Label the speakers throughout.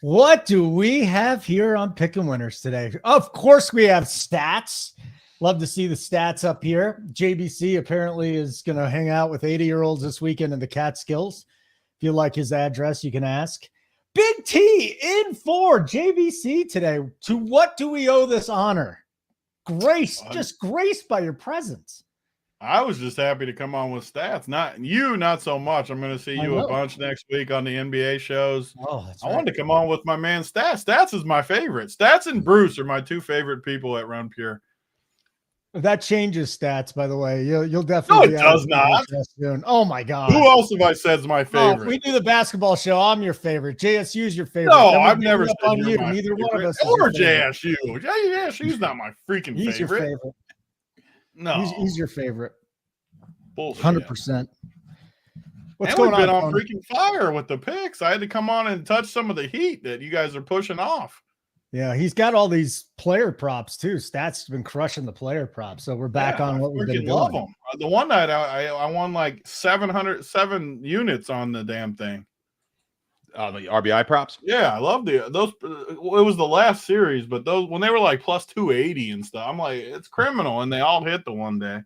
Speaker 1: What do we have here on Pickin' Winners today? Of course, we have stats. Love to see the stats up here. JBC apparently is going to hang out with 80-year-olds this weekend in the Catskills. If you like his address, you can ask. Big T in for JBC today. To what do we owe this honor? Grace, just graced by your presence.
Speaker 2: I was just happy to come on with stats. Not so much. I'm going to see you a bunch next week on the NBA shows.
Speaker 1: Oh, that's
Speaker 2: I
Speaker 1: right.
Speaker 2: wanted to come on with my man Stats. Stats is my favorite. Stats and Bruce are my two favorite people at Run Pure.
Speaker 1: That changes stats, by the way. You'll definitely.
Speaker 2: No, it does not.
Speaker 1: Soon. Oh my God!
Speaker 2: Who else have I said is my favorite?
Speaker 1: Oh, we do the basketball show. I'm your favorite. JSU's your favorite.
Speaker 2: No, I've never said
Speaker 1: on
Speaker 2: you.
Speaker 1: Neither one of us.
Speaker 2: Or JSU. JSU's not my freaking
Speaker 1: He's
Speaker 2: favorite.
Speaker 1: Your favorite.
Speaker 2: No,
Speaker 1: he's your favorite.
Speaker 2: Bullshit.
Speaker 1: 100%. What's
Speaker 2: and
Speaker 1: going
Speaker 2: we've been
Speaker 1: on?
Speaker 2: On freaking fire with the picks. I had to come on and touch some of the heat that you guys are pushing off.
Speaker 1: Yeah, he's got all these player props too. Stats has been crushing the player props, so we're back on what we've been doing.
Speaker 2: Love them. The one night I won like 707 units on the damn thing.
Speaker 3: The RBI props.
Speaker 2: Yeah, I love those. It was the last series, but those when they were like plus 280 and stuff, I'm like, it's criminal, and they all hit the one day.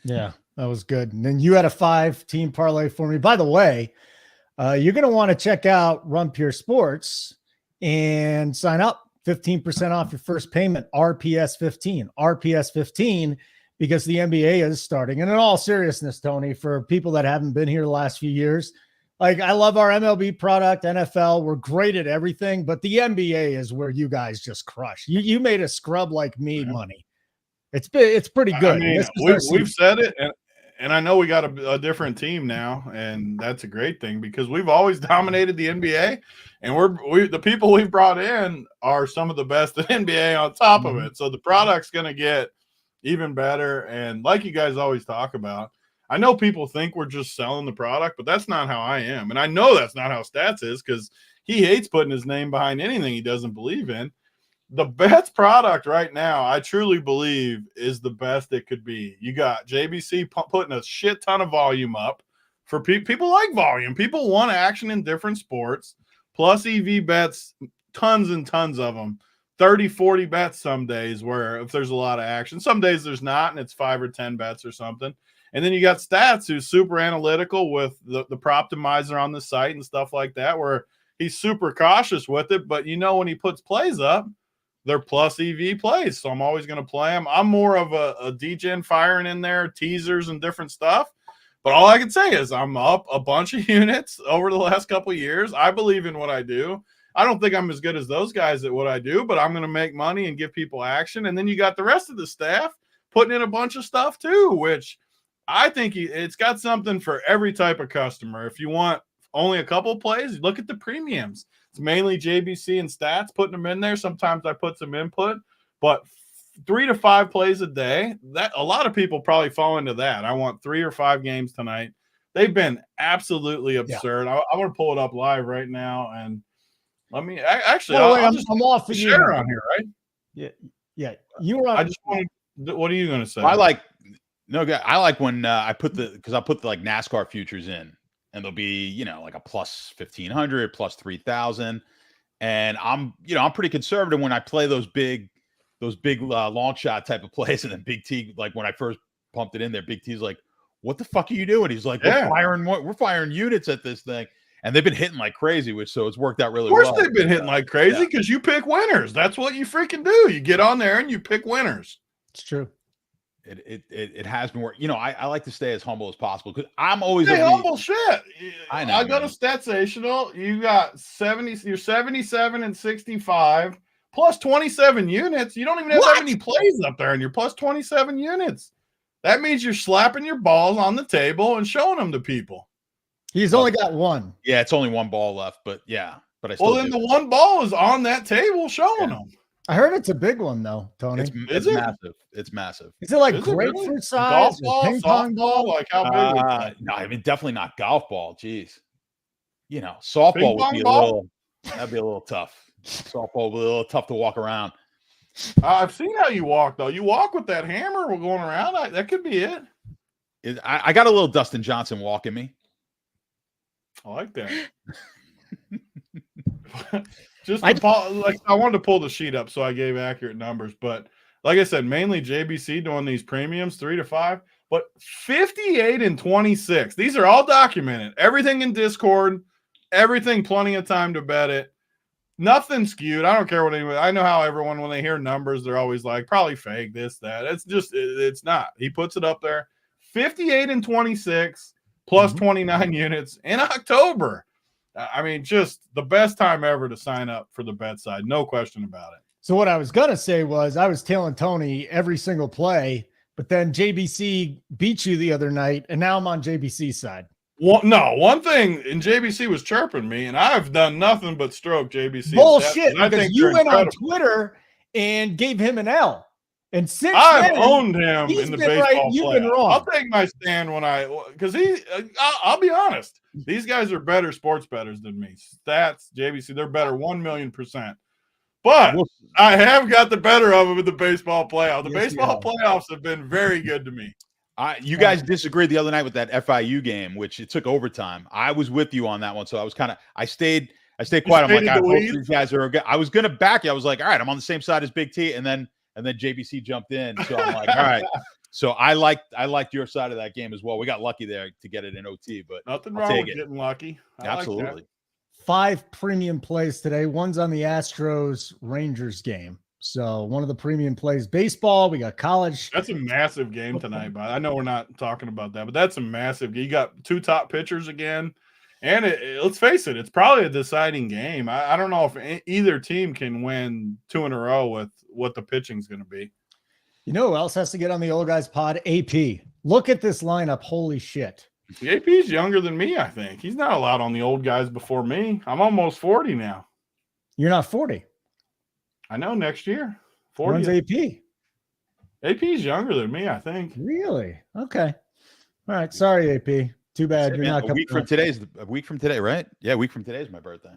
Speaker 1: Yeah, that was good. And then you had a 5-team parlay for me. By the way, you're going to want to check out Run Pure Sports and sign up. 15% off your first payment, RPS 15, because the NBA is starting. And in all seriousness, Tony, for people that haven't been here the last few years, like I love our MLB product, NFL, we're great at everything, but the NBA is where you guys just crush. You made a scrub like me money. It's pretty good.
Speaker 2: I mean, we've said it, and I know we got a different team now, and that's a great thing because we've always dominated the NBA, and the people we've brought in are some of the best in NBA on top of it. So the product's going to get even better. And like you guys always talk about, I know people think we're just selling the product, but that's not how I am. And I know that's not how Stats is because he hates putting his name behind anything he doesn't believe in. The best product right now, I truly believe, is the best it could be. You got JBC putting a shit ton of volume up for people like volume. People want action in different sports. Plus EV bets, tons and tons of them. 30, 40 bets some days where if there's a lot of action. Some days there's not, and it's 5 or 10 bets or something. And then you got Stats, who's super analytical with the Proptimizer on the site and stuff like that, where he's super cautious with it. But when he puts plays up, they're plus EV plays, so I'm always going to play them. I'm more of a DGen firing in there, teasers and different stuff. But all I can say is I'm up a bunch of units over the last couple of years. I believe in what I do. I don't think I'm as good as those guys at what I do, but I'm going to make money and give people action. And then you got the rest of the staff putting in a bunch of stuff too, which I think it's got something for every type of customer. If you want only a couple plays, look at the premiums. It's mainly JBC and Stats putting them in there. Sometimes I put some input, but 3 to 5 plays a day, that a lot of people probably fall into that. I want 3 or 5 games tonight. They've been absolutely absurd. Yeah. I want to pull it up live right now. And let me actually,
Speaker 1: I'm off of
Speaker 2: share on here, right?
Speaker 1: Yeah. You were on.
Speaker 2: I just wanted, what are you going to say?
Speaker 3: I like when I put the like NASCAR futures in. And they'll be, like a plus 1,500, plus 3,000. And I'm pretty conservative when I play those big long shot type of plays. And then Big T, like when I first pumped it in there, Big T's like, what the fuck are you doing? He's like, we're firing units at this thing. And they've been hitting like crazy, so it's worked out really well.
Speaker 2: Of course they've been hitting like crazy because you pick winners. That's what you freaking do. You get on there and you pick winners.
Speaker 1: It's true.
Speaker 3: It has been work. I like to stay as humble as possible because I'm always
Speaker 2: humble shit.
Speaker 3: I know.
Speaker 2: I go to Statsational. You got 70. You're 77 and 65 plus 27 units. You don't even have that many plays up there, and you're plus 27 units. That means you're slapping your balls on the table and showing them to people.
Speaker 1: He's only got one.
Speaker 3: Yeah, it's only one ball left, but I
Speaker 2: still. Well, then the one ball is on that table showing them.
Speaker 1: I heard it's a big one though, Tony.
Speaker 3: It's massive. It's massive.
Speaker 1: Is it like grapefruit really? Size?
Speaker 2: Golf ball,
Speaker 1: ping pong ball?
Speaker 2: Like how big?
Speaker 3: No, I mean definitely not golf ball. Jeez, softball would be that'd be a little tough. Softball would be a little tough to walk around.
Speaker 2: I've seen how you walk though. You walk with that hammer. We're going around. That could be it.
Speaker 3: I got a little Dustin Johnson walk in me.
Speaker 2: I like that. I wanted to pull the sheet up, so I gave accurate numbers. But like I said, mainly JBC doing these premiums 3 to 5, but 58 and 26. These are all documented. Everything in Discord, everything. Plenty of time to bet it. Nothing skewed. I don't care what anyone. I know how everyone, when they hear numbers, they're always like, probably fake this, that. It's not. He puts it up there. 58 and 26 plus 29 units in October. I mean, just the best time ever to sign up for the bet side. No question about it.
Speaker 1: So what I was going to say was I was tailing Tony every single play, but then JBC beat you the other night, and now I'm on JBC's side.
Speaker 2: Well, no, one thing, and JBC was chirping me, and I've done nothing but stroke JBC.
Speaker 1: Bullshit, because you went on Twitter and gave him an L. And since
Speaker 2: I've owned him in the baseball
Speaker 1: right, you've been wrong.
Speaker 2: I'll take my stand because I'll be honest. These guys are better sports bettors than me. Stats, JBC, they're better 1,000,000%. But I have got the better of them in the baseball playoff. The baseball playoffs have been very good to me.
Speaker 3: You guys disagreed the other night with that FIU game, which it took overtime. I was with you on that one, so I was I stayed quiet. I'm like, I hope these guys are okay. I was gonna back you. I was like, all right, I'm on the same side as Big T, and then JBC jumped in. So I'm like, all right. So I liked your side of that game as well. We got lucky there to get it in OT, but
Speaker 2: nothing wrong with getting lucky.
Speaker 3: Absolutely.
Speaker 2: Like
Speaker 1: 5 premium plays today. One's on the Astros Rangers game. So one of the premium plays, baseball. We got college.
Speaker 2: That's a massive game tonight, but I know we're not talking about that, but that's a massive game. You got 2 top pitchers again. And let's face it, it's probably a deciding game. I don't know if either team can win 2 in a row with what the pitching's going to be.
Speaker 1: You know who else has to get on the old guys pod? AP. Look at this lineup. Holy shit.
Speaker 2: The AP's younger than me, I think. He's not allowed on the old guys before me. I'm almost 40 now.
Speaker 1: You're not 40.
Speaker 2: I know, next year. 40.
Speaker 1: When's AP?
Speaker 2: AP's younger than me, I think.
Speaker 1: Really? Okay. All right. Sorry, AP. Too bad you're not coming.
Speaker 3: A week from today, right? Yeah, a week from today is my birthday.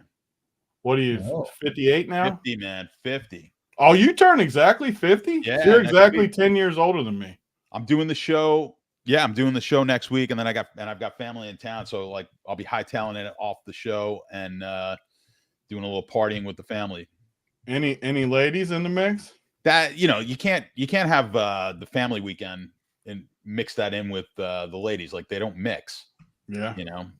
Speaker 2: What are you, 58 now?
Speaker 3: 50, man. 50.
Speaker 2: Oh, you turn exactly 50?
Speaker 3: Yeah.
Speaker 2: You're exactly 10 years older than me.
Speaker 3: I'm doing the show. Yeah, I'm doing the show next week, and then I've got family in town, so like I'll be hightailing it off the show and doing a little partying with the family.
Speaker 2: Any ladies in the mix?
Speaker 3: That you can't have the family weekend and mix that in with the ladies. Like they don't mix.
Speaker 2: Yeah.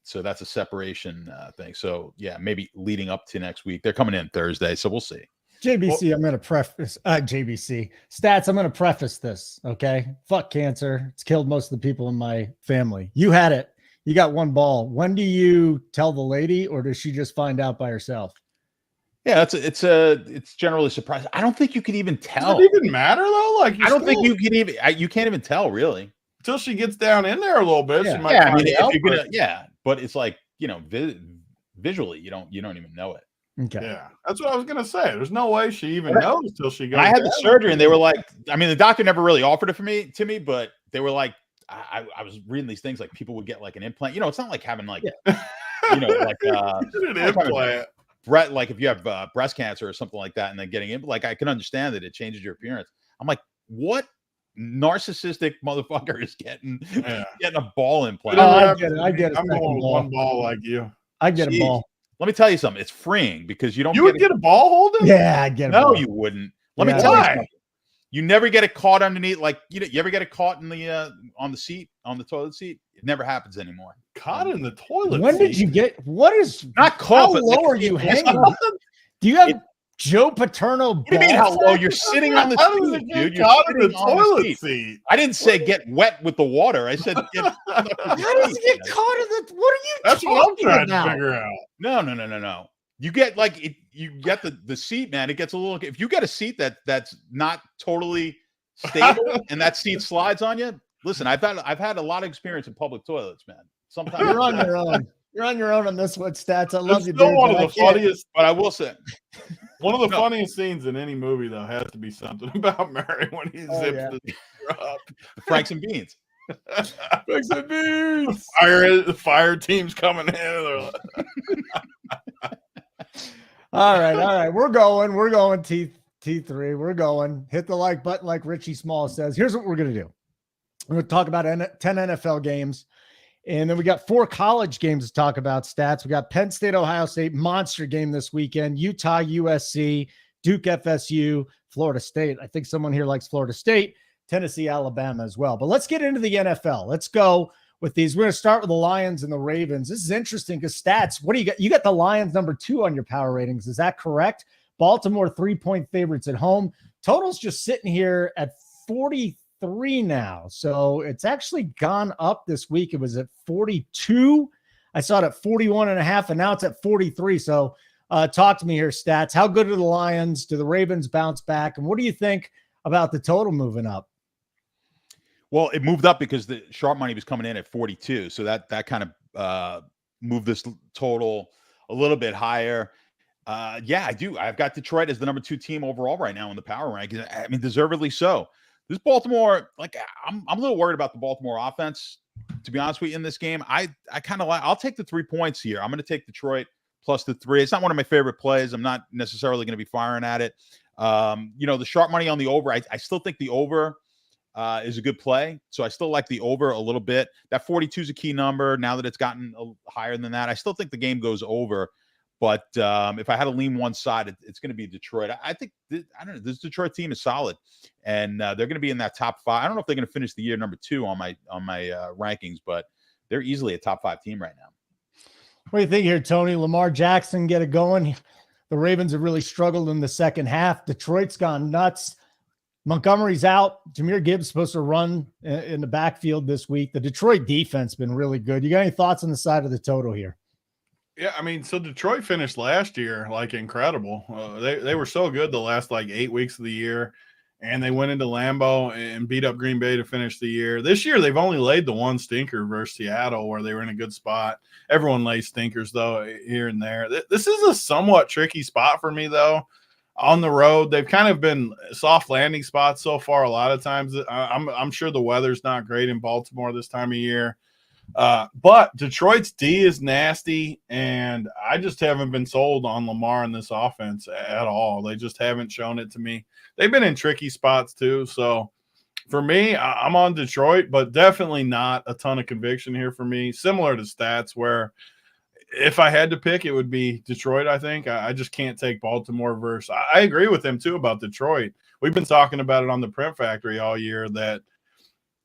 Speaker 3: So that's a separation thing. So yeah, maybe leading up to next week. They're coming in Thursday, so we'll see.
Speaker 1: JBC, I'm going to preface JBC stats. I'm going to preface this. Okay. Fuck cancer. It's killed most of the people in my family. You had it. You got 1 ball. When do you tell the lady, or does she just find out by herself?
Speaker 3: Yeah, it's generally surprising. I don't think you can even tell.
Speaker 2: Does it even matter though? Like
Speaker 3: I don't think you can even. You can't even tell really
Speaker 2: until she gets down in there a little bit.
Speaker 1: Yeah,
Speaker 2: she might find
Speaker 3: out, but it's like visually you don't even know it.
Speaker 1: Okay.
Speaker 2: Yeah, that's what I was gonna say. There's no way she even knows till she goes.
Speaker 3: I had the surgery, and they were like, the doctor never really offered it to me, but they were like, I was reading these things like people would get like an implant. It's not like having like, an
Speaker 2: implant.
Speaker 3: Like if you have breast cancer or something like that, and then getting it, like I can understand that it changes your appearance. I'm like, what narcissistic motherfucker is getting a ball implant?
Speaker 1: I get it.
Speaker 2: I'm going with 1 ball like you.
Speaker 1: I get a ball.
Speaker 3: Let me tell you something. It's freeing because you don't.
Speaker 2: You would get a ball, Holden?
Speaker 1: Yeah, I get it.
Speaker 3: No, you wouldn't. Let me tell you something. You never get it caught underneath. Like you ever get it caught in the on the toilet seat? It never happens anymore.
Speaker 2: Caught in the toilet.
Speaker 1: When
Speaker 2: seat?
Speaker 1: did you get? What is
Speaker 3: not caught?
Speaker 1: How low are you hanging? Do you have Joe Paterno?
Speaker 3: What do you mean how low? You're sitting on the seat, dude. You're
Speaker 2: caught in the
Speaker 3: on
Speaker 2: toilet seat.
Speaker 3: I didn't say get wet with the water. I said get.
Speaker 1: How does it get caught in the? What are you?
Speaker 2: That's what I'm trying
Speaker 1: about?
Speaker 2: to figure out.
Speaker 3: No. You get you get the seat, man. It gets a little. If you get a seat that's not totally stable and that seat slides on you. Listen, I've had a lot of experience in public toilets, man. Sometimes
Speaker 1: you're on your own. You're on your own on this one, Stats. I love you,
Speaker 2: still
Speaker 1: dude.
Speaker 2: One of the funniest,
Speaker 3: but I will say,
Speaker 2: one of the funniest scenes in any movie though has to be something about Mary when he zips the up.
Speaker 3: The Franks and Beans.
Speaker 2: Franks and Beans. The fire team's coming in.
Speaker 1: All right. We're going T3. We're going. Hit the like button like Richie Small says. Here's what we're going to do. We're going to talk about 10 NFL games. And then we got 4 college games to talk about. Stats. We got Penn State, Ohio State, monster game this weekend. Utah, USC, Duke, FSU, Florida State. I think someone here likes Florida State. Tennessee, Alabama as well. But let's get into the NFL. Let's go with these. We're going to start with the Lions and the Ravens. This is interesting because Stats, what do you got? You got the Lions number 2 on your power ratings. Is that correct? Baltimore 3-point favorites at home. Total's just sitting here at 43 now. So it's actually gone up this week. It was at 42. I saw it at 41.5, and now it's at 43. So talk to me here, Stats. How good are the Lions? Do the Ravens bounce back? And what do you think about the total moving up?
Speaker 3: Well, it moved up because the sharp money was coming in at 42. So that kind of moved this total a little bit higher. Yeah, I do. I've got Detroit as the number 2 team overall right now in the power rankings. I mean, deservedly so. This Baltimore, like, I'm a little worried about the Baltimore offense, to be honest with you, in this game. I kind of like, I'll take the 3 points here. I'm going to take Detroit plus the 3. It's not one of my favorite plays. I'm not necessarily going to be firing at it. The sharp money on the over, I still think the over is a good play. So I still like the over a little bit. That 42 is a key number. Now that it's gotten higher than that, I still think the game goes over. But if I had to lean one side, it's going to be Detroit. I think, I don't know, this Detroit team is solid, and they're going to be in that top 5. I don't know if they're going to finish the year number 2 on my rankings, but they're easily a top 5 team right now.
Speaker 1: What do you think here, Tony? Lamar Jackson get it going. The Ravens have really struggled in the second half. Detroit's gone nuts. Montgomery's out. Jahmyr Gibbs supposed to run in the backfield this week. The Detroit defense been really good. You got any thoughts on the side of the total here?
Speaker 2: Yeah, I mean, so Detroit finished last year like incredible. They were so good the last like 8 weeks of the year, and they went into Lambeau and beat up Green Bay to finish the year. This year, they've only laid the one stinker versus Seattle, where they were in a good spot. Everyone lays stinkers though here and there. This is a somewhat tricky spot for me though. On the road, they've kind of been soft landing spots so far. A lot of times, I'm sure the weather's not great in Baltimore this time of year. But Detroit's D is nasty, and I just haven't been sold on Lamar in this offense at all. They just haven't shown it to me. They've been in tricky spots too. So for me, I'm on Detroit, but definitely not a ton of conviction here for me. Similar to Stats, where if I had to pick, it would be Detroit, I think. I just can't take Baltimore versus – I agree with them too about Detroit. We've been talking about it on the Print Factory all year that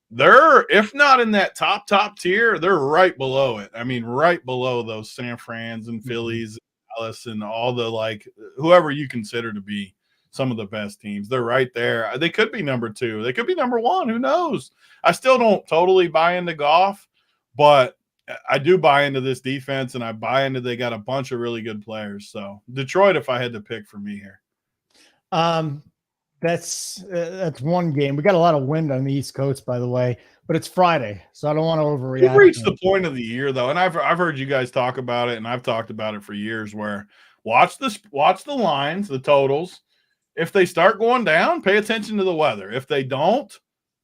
Speaker 2: they're, if not in that top tier, they're right below it. I mean, right below those San Frans and Phillies and Dallas and all the, like, whoever you consider to be some of the best teams. They're right there. They could be number 2. They could be number 1. Who knows? I still don't totally buy into Goff, but I do buy into this defense, and I buy into they got a bunch of really good players. So Detroit, if I had to pick for me here.
Speaker 1: That's one game. We got a lot of wind on the East Coast, by the way, but it's Friday, so I don't want to overreact.
Speaker 2: We've reached the point of the year, though, and I've heard you guys talk about it, and I've talked about it for years. Where watch the lines, the totals. If they start going down, pay attention to the weather. If they don't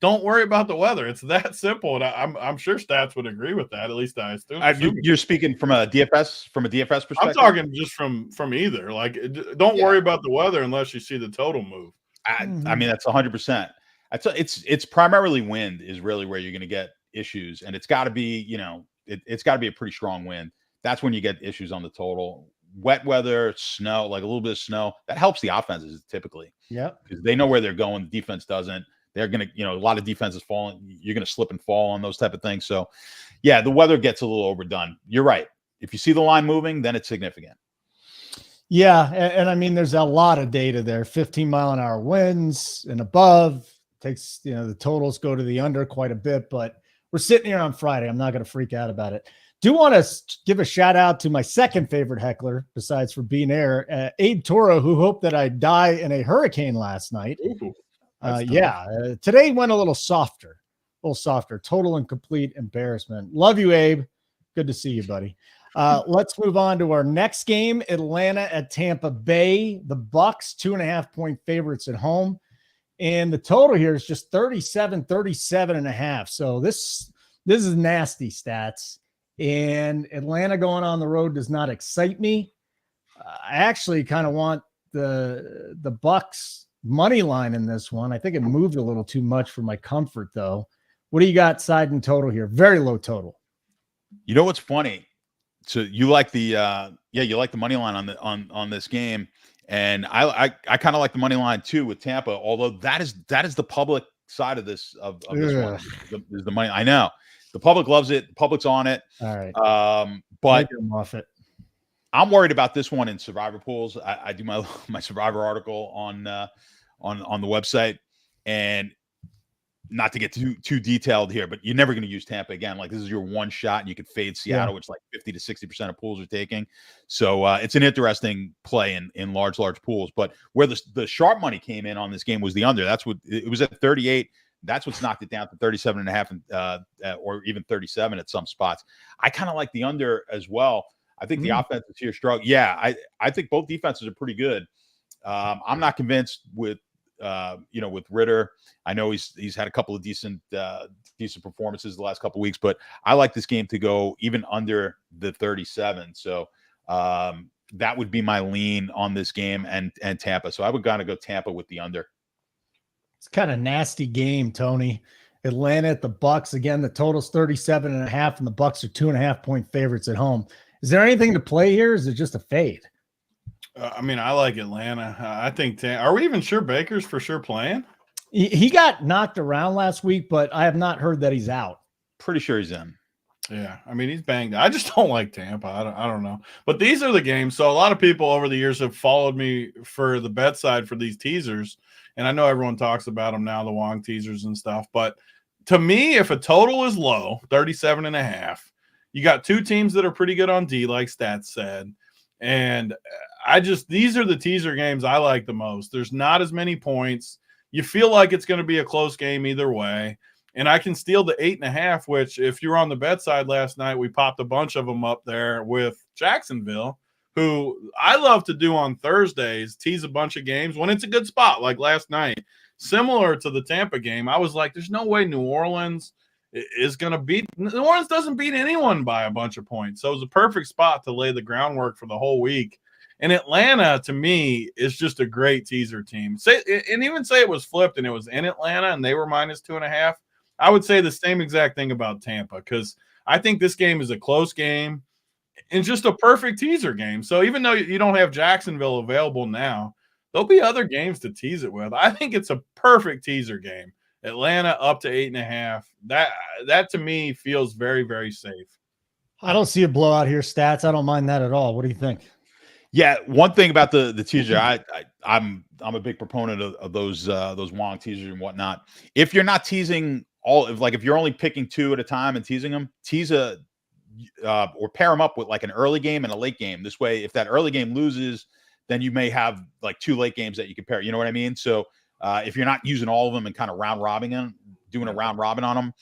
Speaker 2: worry about the weather. It's that simple, and I'm sure Stats would agree with that. At least I assume.
Speaker 3: You're speaking from a DFS perspective.
Speaker 2: I'm talking just from either. Like, don't worry about the weather unless you see the total move.
Speaker 3: I mean, that's 100%. It's primarily wind is really where you're going to get issues, and it's got to be, it's got to be a pretty strong wind. That's when you get issues on the total. Wet weather, snow, like a little bit of snow, that helps the offenses typically.
Speaker 1: Yeah,
Speaker 3: because they know where they're going. The defense doesn't. They're going to, a lot of defenses falling. You're going to slip and fall on those type of things. So, yeah, the weather gets a little overdone. You're right. If you see the line moving, then it's significant.
Speaker 1: Yeah, and I mean, there's a lot of data there. 15-mile-an-hour winds and above. Takes, the totals go to the under quite a bit, but we're sitting here on Friday. I'm not going to freak out about it. Do want to give a shout out to my second favorite heckler, besides for being there, Abe Toro, who hoped that I'd die in a hurricane last night.
Speaker 2: Ooh.
Speaker 1: Today went a little softer. Total and complete embarrassment. Love you, Abe. Good to see you, buddy. Let's move on to our next game. Atlanta at Tampa Bay. The Bucs, 2.5-point favorites at home. And the total here is just 37.5. So this is nasty Stats. And Atlanta going on the road does not excite me. I actually kind of want the Bucs money line in this one. I think it moved a little too much for my comfort, though. What do you got side and total here? Very low total.
Speaker 3: You know what's funny? So you like the you like the money line on this game, and I kind of like the money line too with Tampa. Although that is the public side of this of this one is the money. I know the public loves it. The public's on it.
Speaker 1: All right.
Speaker 3: But
Speaker 1: I'm off it.
Speaker 3: I'm worried about this one in survivor pools. I do my survivor article on the website, and not to get too detailed here, but you're never going to use Tampa again. Like, this is your one shot, and you could fade Seattle, which like 50 to 60% of pools are taking. So it's an interesting play in large pools. But where the sharp money came in on this game was the under. That's what it was at 38. That's what's knocked it down to 37.5 or even 37 at some spots. I kind of like the under as well. I think the offense is here strong. Yeah, I think both defenses are pretty good. I'm not convinced with with Ritter. I know he's had a couple of decent performances the last couple of weeks, but I like this game to go even under the 37. So that would be my lean on this game and Tampa. So I would kind of go Tampa with the under.
Speaker 1: It's kind of nasty game, Tony. Atlanta at the Bucs again. The total's 37.5, and the Bucs are 2.5-point favorites at home. Is there anything to play here? Or is it just a fade?
Speaker 2: I mean, I like Atlanta. I think are we even sure Baker's for sure playing?
Speaker 1: He got knocked around last week, but I have not heard that he's out.
Speaker 3: Pretty sure he's in.
Speaker 2: Yeah, I mean, he's banged. I just don't like Tampa. I don't know. But these are the games. So a lot of people over the years have followed me for the bet side for these teasers. And I know everyone talks about them now, the Wong teasers and stuff. But to me, if a total is low, 37.5, you got two teams that are pretty good on D, like Stats said. And these are the teaser games I like the most. There's not as many points. You feel like it's going to be a close game either way. And I can steal the 8.5, which if you were on the bet side last night, we popped a bunch of them up there with Jacksonville, who I love to do on Thursdays, tease a bunch of games when it's a good spot, like last night. Similar to the Tampa game, I was like, there's no way New Orleans is going to beat – New Orleans doesn't beat anyone by a bunch of points. So it was a perfect spot to lay the groundwork for the whole week. And Atlanta, to me, is just a great teaser team. Even say it was flipped and it was in Atlanta and they were minus 2.5, I would say the same exact thing about Tampa, because I think this game is a close game and just a perfect teaser game. So even though you don't have Jacksonville available now, there'll be other games to tease it with. I think it's a perfect teaser game. Atlanta up to 8.5. That to me feels very, very safe.
Speaker 1: I don't see a blowout here, Stats. I don't mind that at all. What do you think?
Speaker 3: Yeah, one thing about the teaser, I'm a big proponent of those Wong teasers and whatnot. If you're not teasing if you're only picking two at a time and teasing them, tease or pair them up with like an early game and a late game. This way, if that early game loses, then you may have like two late games that you can pair. You know what I mean? So if you're not using all of them and kind of round robbing them, doing a round robin on them,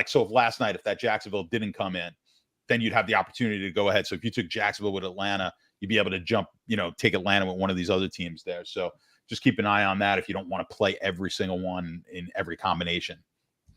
Speaker 3: so if last night, if that Jacksonville didn't come in, then you'd have the opportunity to go ahead. So if you took Jacksonville with Atlanta, you'd be able to jump, take Atlanta with one of these other teams there. So just keep an eye on that if you don't want to play every single one in every combination.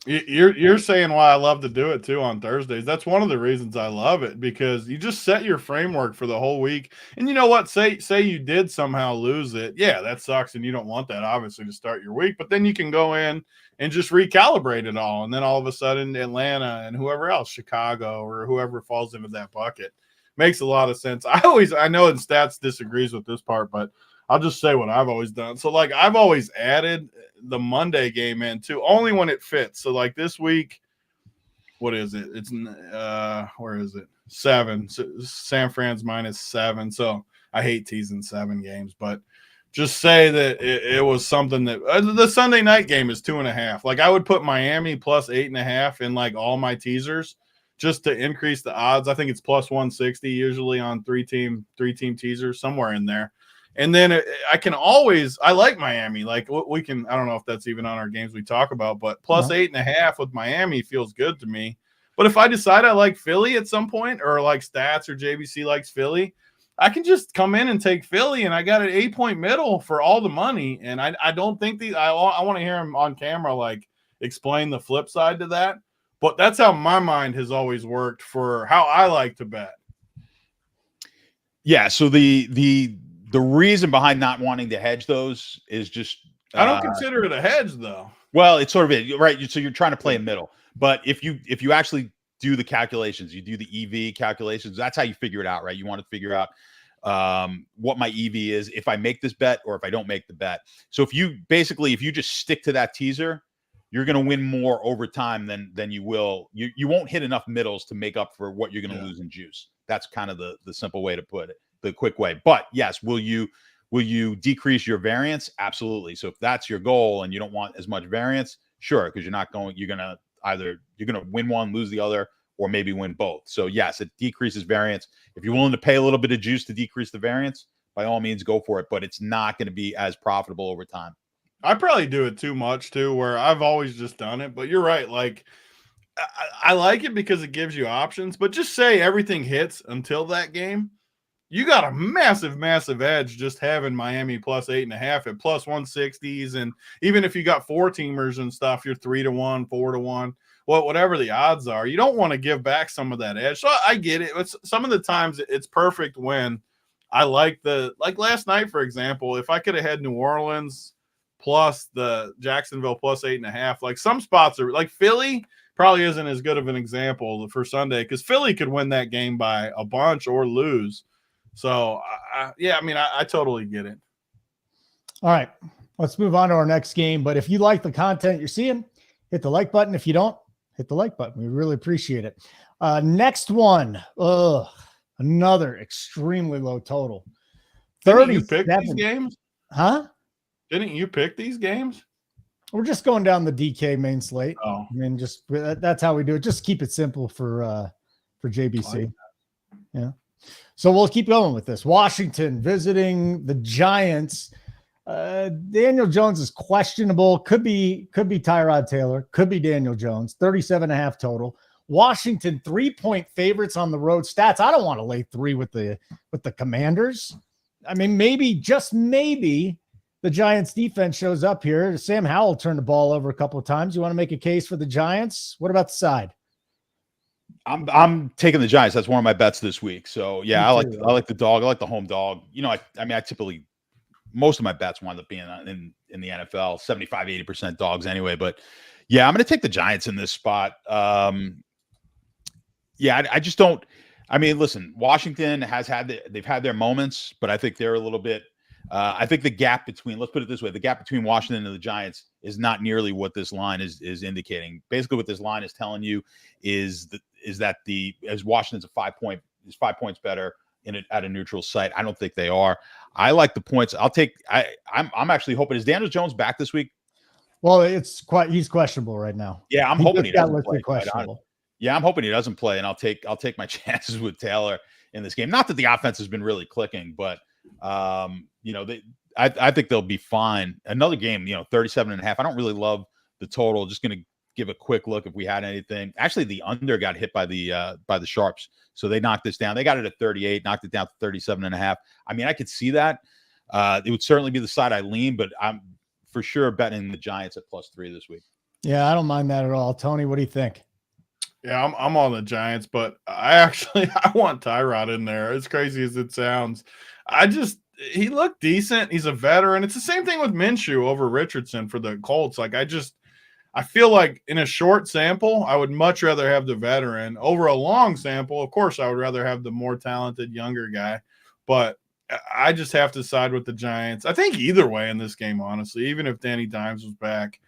Speaker 2: You're saying why I love to do it too on Thursdays. That's one of the reasons I love it, because you just set your framework for the whole week. And you know what? Say you did somehow lose it. Yeah, that sucks, and you don't want that obviously to start your week. But then you can go in and just recalibrate it all, and then all of a sudden Atlanta and whoever else, Chicago or whoever falls into that bucket, makes a lot of sense. I know in Stats disagrees with this part, but I'll just say what I've always done. So like I've always added the Monday game in too, only when it fits. So like this week, what is it? It's where is it? 7. So San Fran's -7. So I hate teasing 7 games, but just say that it was something that the Sunday night game is 2.5. Like I would put Miami plus 8.5 in like all my teasers just to increase the odds. I think it's plus 160 usually on three team teasers, somewhere in there. And then I like Miami. Like we can, I don't know if that's even on our games we talk about, but plus 8.5 with Miami feels good to me. But if I decide I like Philly at some point, or like Stats or JBC likes Philly, I can just come in and take Philly, and I got an 8-point middle for all the money. And I don't think I want to hear him on camera like explain the flip side to that. But that's how my mind has always worked for how I like to bet.
Speaker 3: Yeah. So the reason behind not wanting to hedge those is just
Speaker 2: I don't consider it a hedge though.
Speaker 3: Well, it's sort of it, right? So you're trying to play a middle, but if you actually do the calculations. You do the EV calculations. That's how you figure it out, right? You want to figure out what my EV is if I make this bet or if I don't make the bet. So if you just stick to that teaser, you're going to win more over time than you will. You won't hit enough middles to make up for what you're going to lose in juice. That's kind of the simple way to put it, the quick way. But yes, will you decrease your variance? Absolutely. So if that's your goal and you don't want as much variance, sure, because you're going to win one, lose the other, or maybe win both. So yes, it decreases variance. If you're willing to pay a little bit of juice to decrease the variance, by all means, go for it. But it's not going to be as profitable over time.
Speaker 2: I probably do it too much too, where I've always just done it. But you're right. Like I like it because it gives you options. But just say everything hits until that game, you got a massive, massive edge just having Miami plus 8.5 at plus 160s. And even if you got 4-teamers and stuff, you're 3-1, 4-1. Well, whatever the odds are, you don't want to give back some of that edge. So I get it. Some of the times it's perfect when I like last night, for example, if I could have had New Orleans plus the Jacksonville plus 8.5, like some spots are like Philly probably isn't as good of an example for Sunday because Philly could win that game by a bunch or lose. So I totally get it.
Speaker 1: All right, let's move on to our next game. But if you like the content you're seeing, hit the like button. If you don't, hit the like button. We really appreciate it. Next one. Another extremely low total.
Speaker 2: 30. You pick these games?
Speaker 1: Huh?
Speaker 2: Didn't you pick these games?
Speaker 1: We're just going down the DK main slate.
Speaker 2: Oh,
Speaker 1: I mean, just that's how we do it. Just keep it simple for JBC. Yeah. So we'll keep going with this. Washington visiting the Giants. Daniel Jones is questionable. Could be Tyrod Taylor. Could be Daniel Jones. 37.5 total. Washington 3-point favorites on the road. Stats. I don't want to lay 3 with the Commanders. I mean, maybe, just maybe, the Giants defense shows up here. Sam Howell turned the ball over a couple of times. You want to make a case for the Giants? What about the side?
Speaker 3: I'm taking the Giants. That's one of my bets this week. So yeah, I like the dog. I like the home dog. You know, I typically, most of my bets wind up being in the NFL, 75-80% dogs anyway. But yeah, I'm going to take the Giants in this spot. I just don't. I mean, listen, Washington they've had their moments, but I think they're a little bit. I think the gap between, let's put it this way, the gap between Washington and the Giants is not nearly what this line is indicating. Basically, what this line is telling you is that as Washington's 5 points better at a neutral site. I don't think they are. I like the points. I'm actually hoping, is Daniel Jones back this week?
Speaker 1: Well, he's questionable right now.
Speaker 3: Yeah, I'm hoping he doesn't play.
Speaker 1: Questionable.
Speaker 3: I'm hoping he doesn't play, and I'll take my chances with Taylor in this game. Not that the offense has been really clicking, but I think they'll be fine. Another game, 37.5. I don't really love the total. Just going to give a quick look if we had anything. Actually, the under got hit by the Sharps, so they knocked this down. They got it at 38, knocked it down to 37.5. I mean, I could see that. It would certainly be the side I lean, but I'm for sure betting the Giants at +3 this week.
Speaker 1: Yeah, I don't mind that at all. Tony, what do you think?
Speaker 2: Yeah, I'm on the Giants, but I want Tyrod in there. As crazy as it sounds, he looked decent. He's a veteran. It's the same thing with Minshew over Richardson for the Colts. Like I feel like in a short sample, I would much rather have the veteran over a long sample. Of course, I would rather have the more talented younger guy, but I just have to side with the Giants. I think either way in this game, honestly, even if Danny Dimes was back.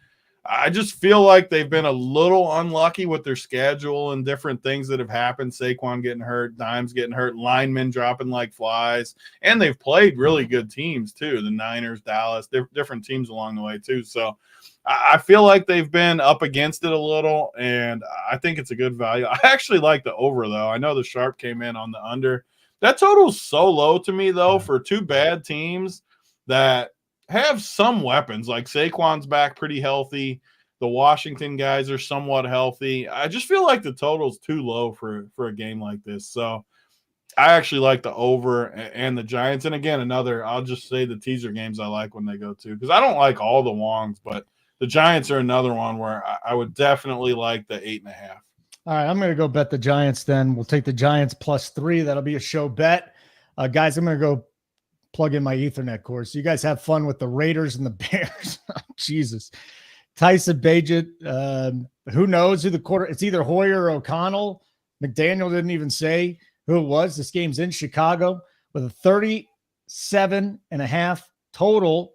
Speaker 2: I just feel like they've been a little unlucky with their schedule and different things that have happened. Saquon getting hurt, Dimes getting hurt, linemen dropping like flies. And they've played really good teams too. The Niners, Dallas, different teams along the way too. So I feel like they've been up against it a little, and I think it's a good value. I actually like the over, though. I know the Sharp came in on the under. That total's so low to me, though, for two bad teams that have some weapons. Like Saquon's back pretty healthy. The Washington guys are somewhat healthy. I just feel like the total's too low for a game like this. So I actually like the over and the Giants. And again, I'll just say the teaser games I like when they go to, because I don't like all the Wongs, but the Giants are another one where I would definitely like the 8.5.
Speaker 1: All right, I'm going to go bet the Giants then. We'll take the Giants +3. That'll be a show bet. Guys, I'm going to go plug in my Ethernet cord. So you guys have fun with the Raiders and the Bears. Jesus. Tyson Bagent. Who knows who the quarter? It's either Hoyer or O'Connell. McDaniel didn't even say who it was. This game's in Chicago with a 37.5 total.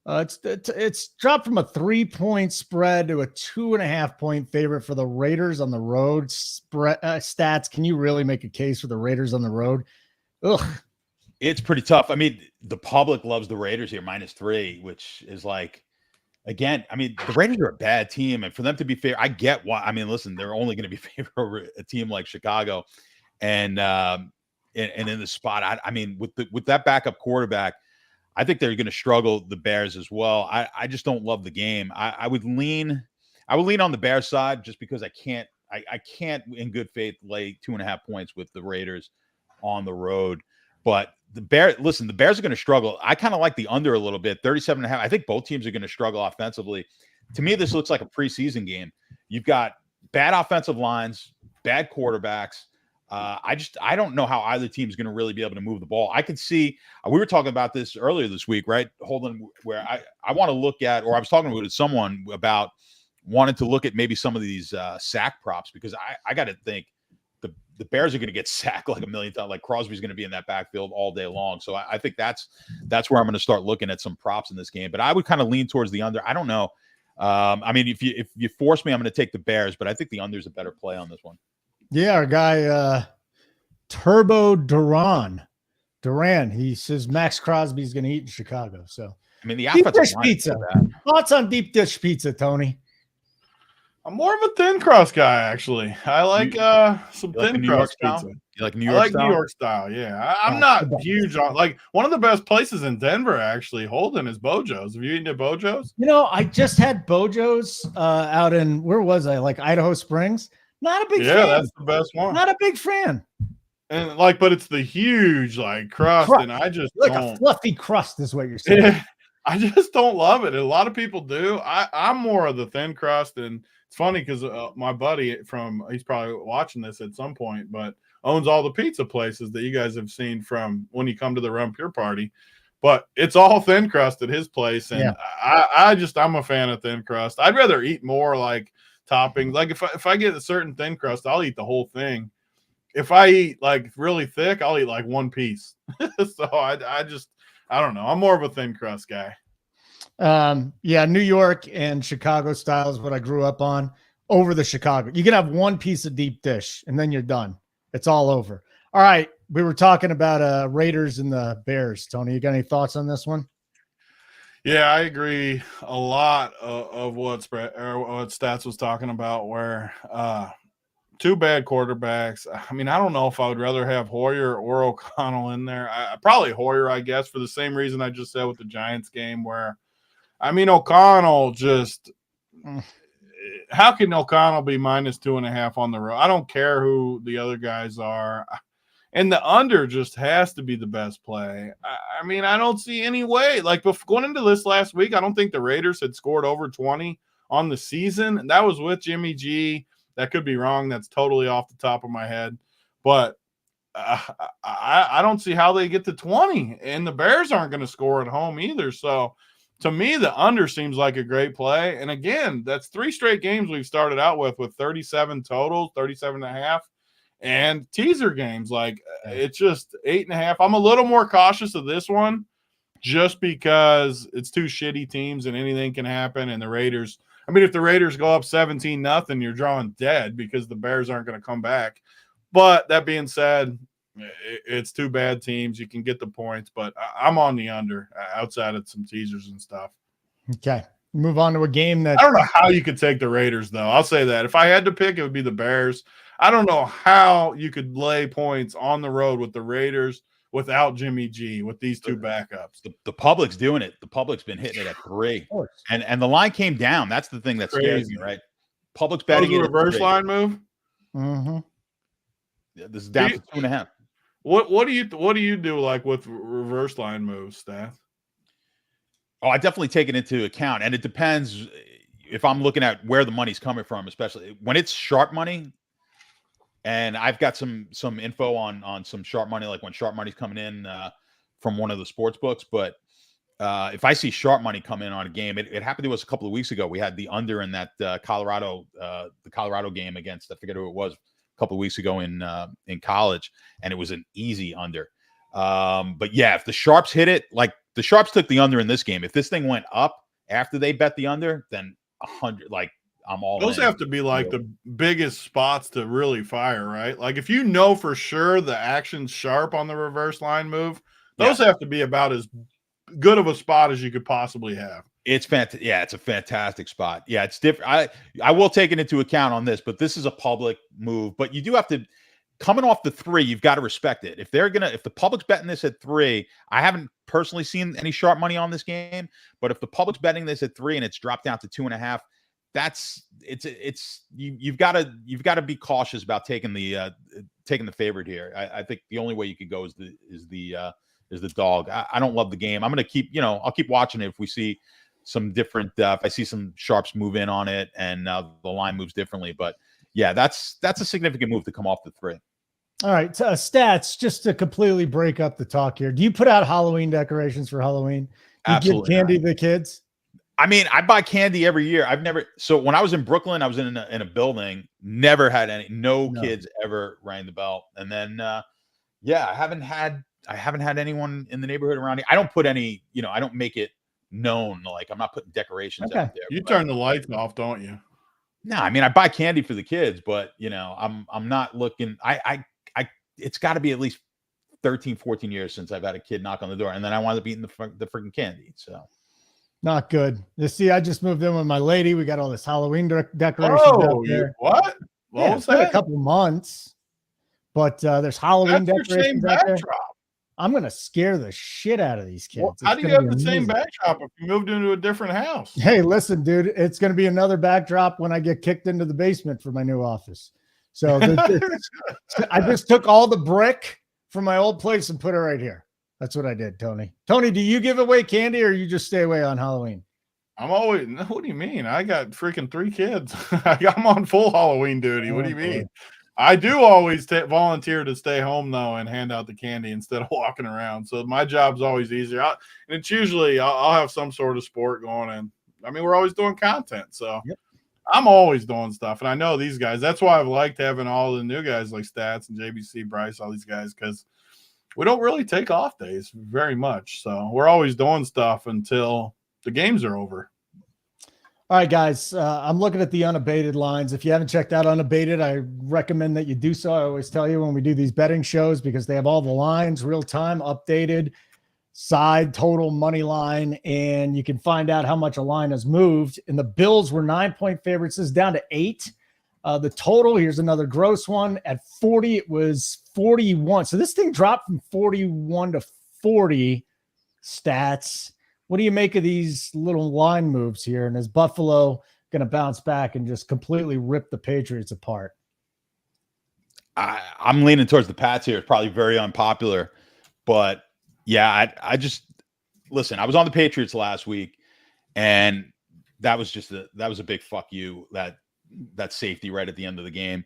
Speaker 1: It's dropped from a 3-point spread to a 2.5-point favorite for the Raiders on the road. Stats. Can you really make a case for the Raiders on the road? Ugh.
Speaker 3: It's pretty tough. I mean, the public loves the Raiders here, -3, which is like, again, I mean, the Raiders are a bad team, and for them to be fair, I get why. I mean, listen, they're only going to be favored over a team like Chicago, and in the spot. I mean, with that backup quarterback, I think they're going to struggle. The Bears as well. I just don't love the game. I would lean on the Bears side just because I can't in good faith lay 2.5 points with the Raiders on the road. But the Bears are going to struggle. I kind of like the under a little bit, 37.5. I think both teams are going to struggle offensively. To me, this looks like a preseason game. You've got bad offensive lines, bad quarterbacks. I don't know how either team is going to really be able to move the ball. I could see, we were talking about this earlier this week, right, Holden, where I want to look at, or I was talking with someone about wanting to look at maybe some of these sack props, because I got to think the Bears are going to get sacked like a million times. Like Crosby's going to be in that backfield all day long. So I think that's where I'm going to start looking at some props in this game. But I would kind of lean towards the under. I don't know. I mean, if you force me, I'm going to take the Bears, but I think the under is a better play on this one.
Speaker 1: Yeah, our guy Turbo Duran, he says Max Crosby's going to eat in Chicago. So
Speaker 3: I mean, the
Speaker 1: deep
Speaker 3: offensive
Speaker 1: dish pizza. Thoughts on deep dish pizza, Tony?
Speaker 2: I'm more of a thin crust guy, actually. I like some thin crust pizza.
Speaker 3: You like New York style?
Speaker 2: New York style, yeah. I'm not huge on, like, one of the best places in Denver, actually, Holden, is Bojo's. Have you eaten at Bojo's?
Speaker 1: You know, I just had Bojo's out in, where was I? Like Idaho Springs. Not a big fan.
Speaker 2: Yeah, that's the best one.
Speaker 1: Not a big fan.
Speaker 2: And like, but it's the huge like crust. And I just
Speaker 1: like a fluffy crust is what you're saying.
Speaker 2: Yeah, I just don't love it. A lot of people do. I'm more of the thin crust, and it's funny because my buddy he's probably watching this at some point, but owns all the pizza places that you guys have seen from when you come to the Rum Pure party. But it's all thin crust at his place, and I'm a fan of thin crust. I'd rather eat more like toppings. Like if I get a certain thin crust, I'll eat the whole thing. If I eat like really thick, I'll eat like one piece. So I don't know. I'm more of a thin crust guy.
Speaker 1: Yeah, New York and Chicago style is what I grew up on over the Chicago. You can have one piece of deep dish and then you're done. It's all over. All right. We were talking about Raiders and the Bears. Tony, you got any thoughts on this one?
Speaker 2: Yeah, I agree a lot of what Stats was talking about, where two bad quarterbacks. I mean, I don't know if I would rather have Hoyer or O'Connell in there. Probably Hoyer, I guess, for the same reason I just said with the Giants game, where, I mean, O'Connell just – how can O'Connell be -2.5 on the road? I don't care who the other guys are. And the under just has to be the best play. I mean, I don't see any way. Like, going into this last week, I don't think the Raiders had scored over 20 on the season. And that was with Jimmy G. That could be wrong. That's totally off the top of my head. But I don't see how they get to 20. And the Bears aren't going to score at home either. So, to me, the under seems like a great play. And, again, that's 3 straight games we've started out with 37 totals, 37.5. And teaser games, like, it's just 8.5. I'm a little more cautious of this one just because it's 2 shitty teams and anything can happen. And the Raiders, I mean, if the Raiders go up 17-0, you're drawing dead because the Bears aren't going to come back. But that being said, it's 2 bad teams. You can get the points, but I'm on the under outside of some teasers and stuff.
Speaker 1: Okay. Move on to a game that –
Speaker 2: I don't know how you could take the Raiders, though. I'll say that. If I had to pick, it would be the Bears. I don't know how you could lay points on the road with the Raiders without Jimmy G, with these 2 backups.
Speaker 3: The public's doing it. The public's been hitting it at 3. And the line came down. That's the thing that scares me, right? Public's betting it.
Speaker 2: Reverse line move?
Speaker 1: Mm-hmm.
Speaker 3: Yeah, this is down to 2.5.
Speaker 2: What do you do like with reverse line moves, Staff?
Speaker 3: Oh, I definitely take it into account. And it depends if I'm looking at where the money's coming from, especially when it's sharp money. And I've got some info on some sharp money, like when sharp money's coming in from one of the sports books. But if I see sharp money come in on a game, it happened to us a couple of weeks ago. We had the under in that the Colorado game against, I forget who it was, a couple of weeks ago in college, and it was an easy under. But yeah, if the sharps hit it, like the sharps took the under in this game. If this thing went up after they bet the under, then 100, like I'm all
Speaker 2: Those
Speaker 3: in.
Speaker 2: have to be like the biggest spots to really fire, right? Like if you know for sure the action's sharp on the reverse line move, those have to be about as good of a spot as you could possibly have.
Speaker 3: It's fantastic. Yeah, it's a fantastic spot. Yeah, it's different. I will take it into account on this, but this is a public move. But you do have to, coming off the 3, you've got to respect it. If the public's betting this at 3, I haven't personally seen any sharp money on this game, but if the public's betting this at 3 and it's dropped down to 2.5, you've got to be cautious about taking the favorite here. I think the only way you could go is the dog. I don't love the game. I'm going to keep, I'll keep watching it if we see some different, if I see some sharps move in on it and the line moves differently. But yeah, that's a significant move to come off the 3.
Speaker 1: All right. Stats, just to completely break up the talk here. Do you put out Halloween decorations for Halloween? You
Speaker 3: Absolutely.
Speaker 1: give candy to the kids?
Speaker 3: I mean, I buy candy every year. So when I was in Brooklyn, I was in a building, never had no kids ever rang the bell. And then, I haven't had anyone in the neighborhood around here. I don't put any, I don't make it known. Like I'm not putting decorations out there.
Speaker 2: You turn the lights off, don't you?
Speaker 3: No, I mean, I buy candy for the kids, but I'm not looking, it's got to be at least 13, 14 years since I've had a kid knock on the door. And then I wound up eating the freaking candy. So.
Speaker 1: Not good. You see, I just moved in with my lady. We got all this Halloween decorations out there.
Speaker 2: What?
Speaker 1: Yeah, it's been a couple of months, but there's Halloween decorations out there. I'm going to scare the shit out of these kids.
Speaker 2: Well, how do you have the same backdrop if you moved into a different house?
Speaker 1: Hey, listen, dude, it's going to be another backdrop when I get kicked into the basement for my new office. So I just took all the brick from my old place and put it right here. That's what I did, Tony. Tony, do you give away candy or you just stay away on Halloween?
Speaker 2: What do you mean? I got freaking 3 kids. I'm on full Halloween duty. What do you mean? I do always volunteer to stay home, though, and hand out the candy instead of walking around. So my job's always easier. And it's usually I'll have some sort of sport going. And, I mean, we're always doing content. So I'm always doing stuff. And I know these guys. That's why I've liked having all the new guys like Stats and JBC, Bryce, all these guys, because we don't really take off days very much. So we're always doing stuff until the games are over.
Speaker 1: All right, guys, I'm looking at the unabated lines. If you haven't checked out Unabated, I recommend that you do so. I always tell you when we do these betting shows because they have all the lines real time, updated, side, total, money line, and you can find out how much a line has moved. And the Bills were 9-point favorites. This is down to 8. The total, here's another gross one. At 40, it was 41. So this thing dropped from 41 to 40. Stats. What do you make of these little line moves here? And is Buffalo going to bounce back and just completely rip the Patriots apart?
Speaker 3: I'm leaning towards the Pats here. It's probably very unpopular. But, yeah, I just – listen, I was on the Patriots last week, and that was a big fuck you, that safety right at the end of the game.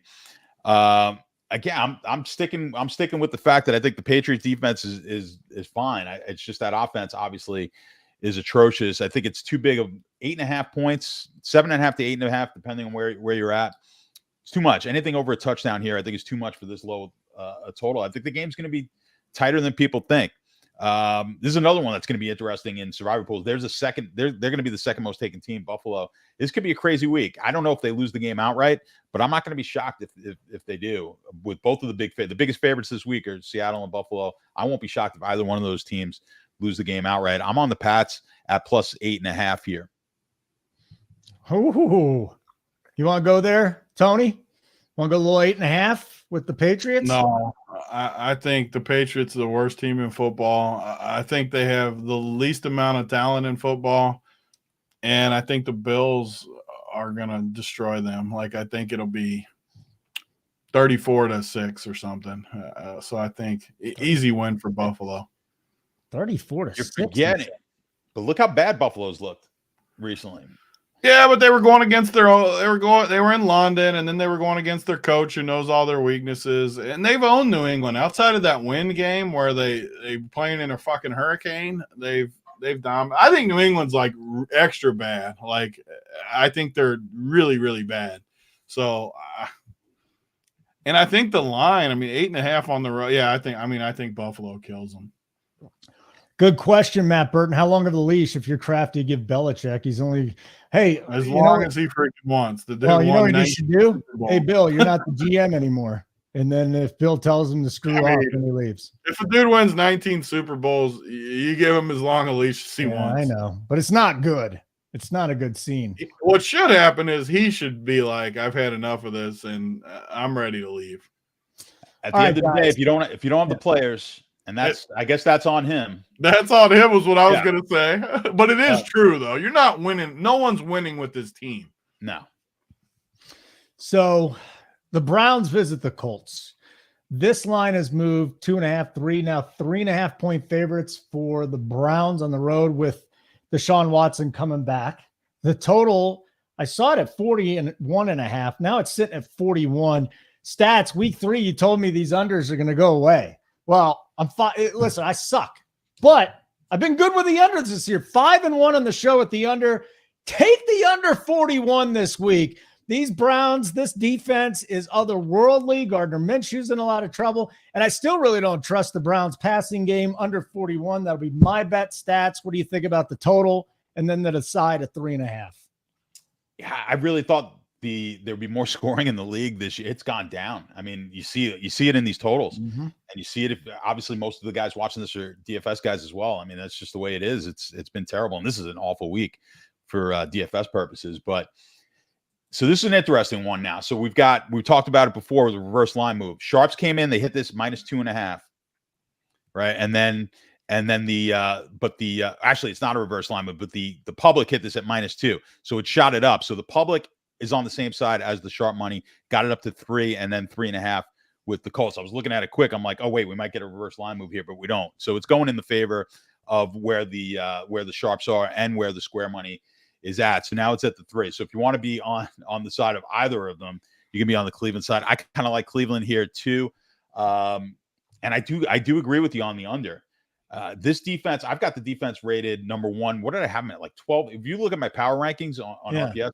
Speaker 3: Again, I'm sticking with the fact that I think the Patriots defense is fine. It's just that offense obviously – is atrocious. I think it's too big of 8.5 points, 7.5 to 8.5, depending on where you're at. It's too much. Anything over a touchdown here, I think is too much for this low a total. I think the game's going to be tighter than people think. This is another one that's going to be interesting in survivor pools. There's a second. They're going to be the second most taken team, Buffalo. This could be a crazy week. I don't know if they lose the game outright, but I'm not going to be shocked if they do. With both of the biggest favorites this week are Seattle and Buffalo. I won't be shocked if either one of those teams lose the game outright. I'm on the Pats at plus 8.5 here.
Speaker 1: Ooh, you want to go there, Tony? Want to go a little 8.5 with the Patriots?
Speaker 2: No, I think the Patriots are the worst team in football. I think they have the least amount of talent in football, and I think the Bills are going to destroy them. Like, I think it'll be 34-6 or something. So I think easy win for Buffalo.
Speaker 1: 34-6.
Speaker 3: You're forgetting. But look how bad Buffalo's looked recently.
Speaker 2: Yeah, but they were going against they were in London, and then they were going against their coach who knows all their weaknesses. And they've owned New England outside of that win game where they playing in a fucking hurricane. They've I think New England's like extra bad. Like I think they're really, really bad. So, and I think the line, I mean, 8.5 on the road. Yeah, I think Buffalo kills them.
Speaker 1: Good question, Matt Burton. How long of the leash if you're crafty give Belichick? He's only, hey,
Speaker 2: as long as he freaking wants. The dude
Speaker 1: well, you know what he should do?
Speaker 2: Super Bowl.
Speaker 1: Hey, Bill, you're not the GM anymore. And then if Bill tells him to screw off, then he leaves.
Speaker 2: If a dude wins 19 Super Bowls, you give him as long a leash as he wants.
Speaker 1: I know, but it's not good. It's not a good scene.
Speaker 2: What should happen is he should be like, I've had enough of this, and I'm ready to leave.
Speaker 3: At the end of the day, if you don't have the players, and I guess that's on him.
Speaker 2: That's on him was what I was going to say. But it is true, though. You're not winning. No one's winning with this team.
Speaker 3: No.
Speaker 1: So the Browns visit the Colts. This line has moved 2.5, 3, now 3.5 point favorites for the Browns on the road with Deshaun Watson coming back. The total, I saw it at 41.5. Now it's sitting at 41. Stats, week 3, you told me these unders are going to go away. Well, I'm fine. Listen, I suck, but I've been good with the unders this year. 5-1 on the show at the under. Take the under 41 this week. These Browns, this defense is otherworldly. Gardner Minshew's in a lot of trouble, and I still really don't trust the Browns passing game under 41. That'll be my bet. Stats, what do you think about the total? And then the side at 3.5.
Speaker 3: Yeah, I really thought there'd be more scoring in the league this year. It's gone down. I mean, you see it in these totals, and you see it. Obviously, most of the guys watching this are DFS guys as well. I mean, that's just the way it is. It's been terrible, and this is an awful week for DFS purposes. But so this is an interesting one now. So we talked about it before with the reverse line move. Sharps came in, they hit this -2.5, right? And then actually it's not a reverse line move, but the public hit this at -2. So it shot it up. So the public is on the same side as the sharp money, got it up to 3 and then 3.5 with the Colts. I was looking at it quick. I'm like, oh wait, we might get a reverse line move here, but we don't. So it's going in the favor of where the sharps are and where the square money is at. So now it's at the 3. So if you want to be on the side of either of them, you can be on the Cleveland side. I kind of like Cleveland here too. And I do agree with you on the under. This defense, I've got the defense rated number 1. What did I have them at? Like 12. If you look at my power rankings on RPS,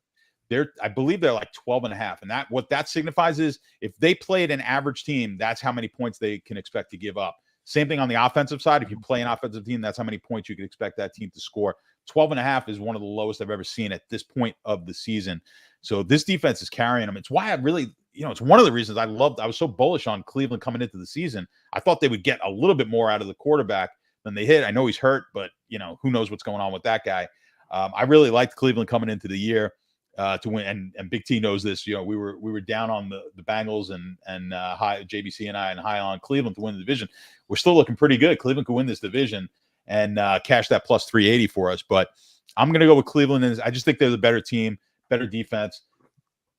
Speaker 3: I believe they're like 12.5. And what that signifies is if they played an average team, that's how many points they can expect to give up. Same thing on the offensive side. If you play an offensive team, that's how many points you can expect that team to score. 12.5 is one of the lowest I've ever seen at this point of the season. So this defense is carrying them. It's why I really, it's one of the reasons I was so bullish on Cleveland coming into the season. I thought they would get a little bit more out of the quarterback than they hit. I know he's hurt, but who knows what's going on with that guy. I really liked Cleveland coming into the year to win, and Big T knows this. We were down on the Bengals and high JBC and I and high on Cleveland to win the division. We're still looking pretty good. Cleveland could win this division and cash that plus 380 for us. But I'm going to go with Cleveland. And I just think they're the better team, better defense.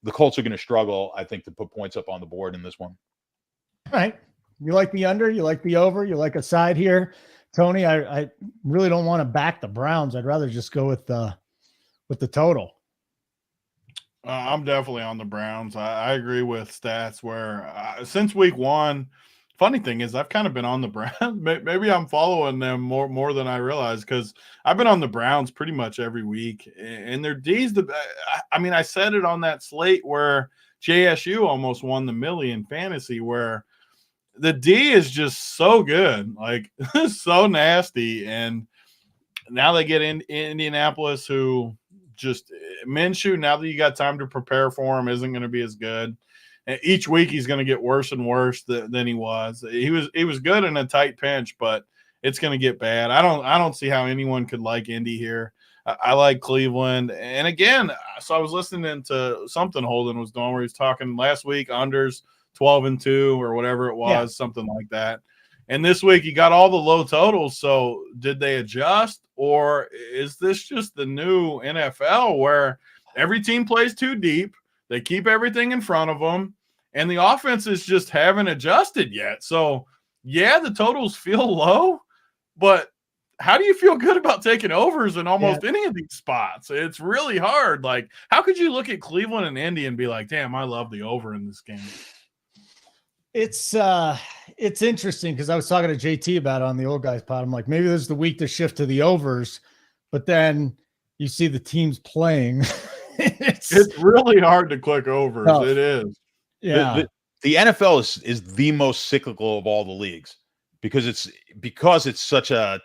Speaker 3: The Colts are going to struggle, I think, to put points up on the board in this one.
Speaker 1: All right. You like the under, you like the over, you like a side here. Tony, I really don't want to back the Browns. I'd rather just go with the total.
Speaker 2: I'm definitely on the Browns. I agree with Stats where since week 1, funny thing is I've kind of been on the Browns. Maybe I'm following them more than I realize because I've been on the Browns pretty much every week. And their D's, I said it on that slate where JSU almost won the million fantasy where the D is just so good, like so nasty. And now they get in Indianapolis who just Minshew, now that you got time to prepare for him, isn't going to be as good. And each week he's going to get worse and worse than he was. He was good in a tight pinch, but it's going to get bad. I don't see how anyone could like Indy here. I like Cleveland. And again, so I was listening to something Holden was doing where he was talking last week, unders 12-2 or whatever it was, something like that. And this week he got all the low totals. So did they adjust, or is this just the new NFL where every team plays too deep? They keep everything in front of them, and the offenses just haven't adjusted yet. So, the totals feel low, but how do you feel good about taking overs in almost any of these spots? It's really hard. Like, how could you look at Cleveland and Indy and be like, damn, I love the over in this game?
Speaker 1: It's It's interesting because I was talking to JT about it on the Old Guys pod. I'm like, maybe this is the week to shift to the overs, but then you see the teams playing.
Speaker 2: It's really hard to click overs.
Speaker 1: Tough.
Speaker 2: It is.
Speaker 1: Yeah.
Speaker 3: The NFL is the most cyclical of all the leagues because it's such a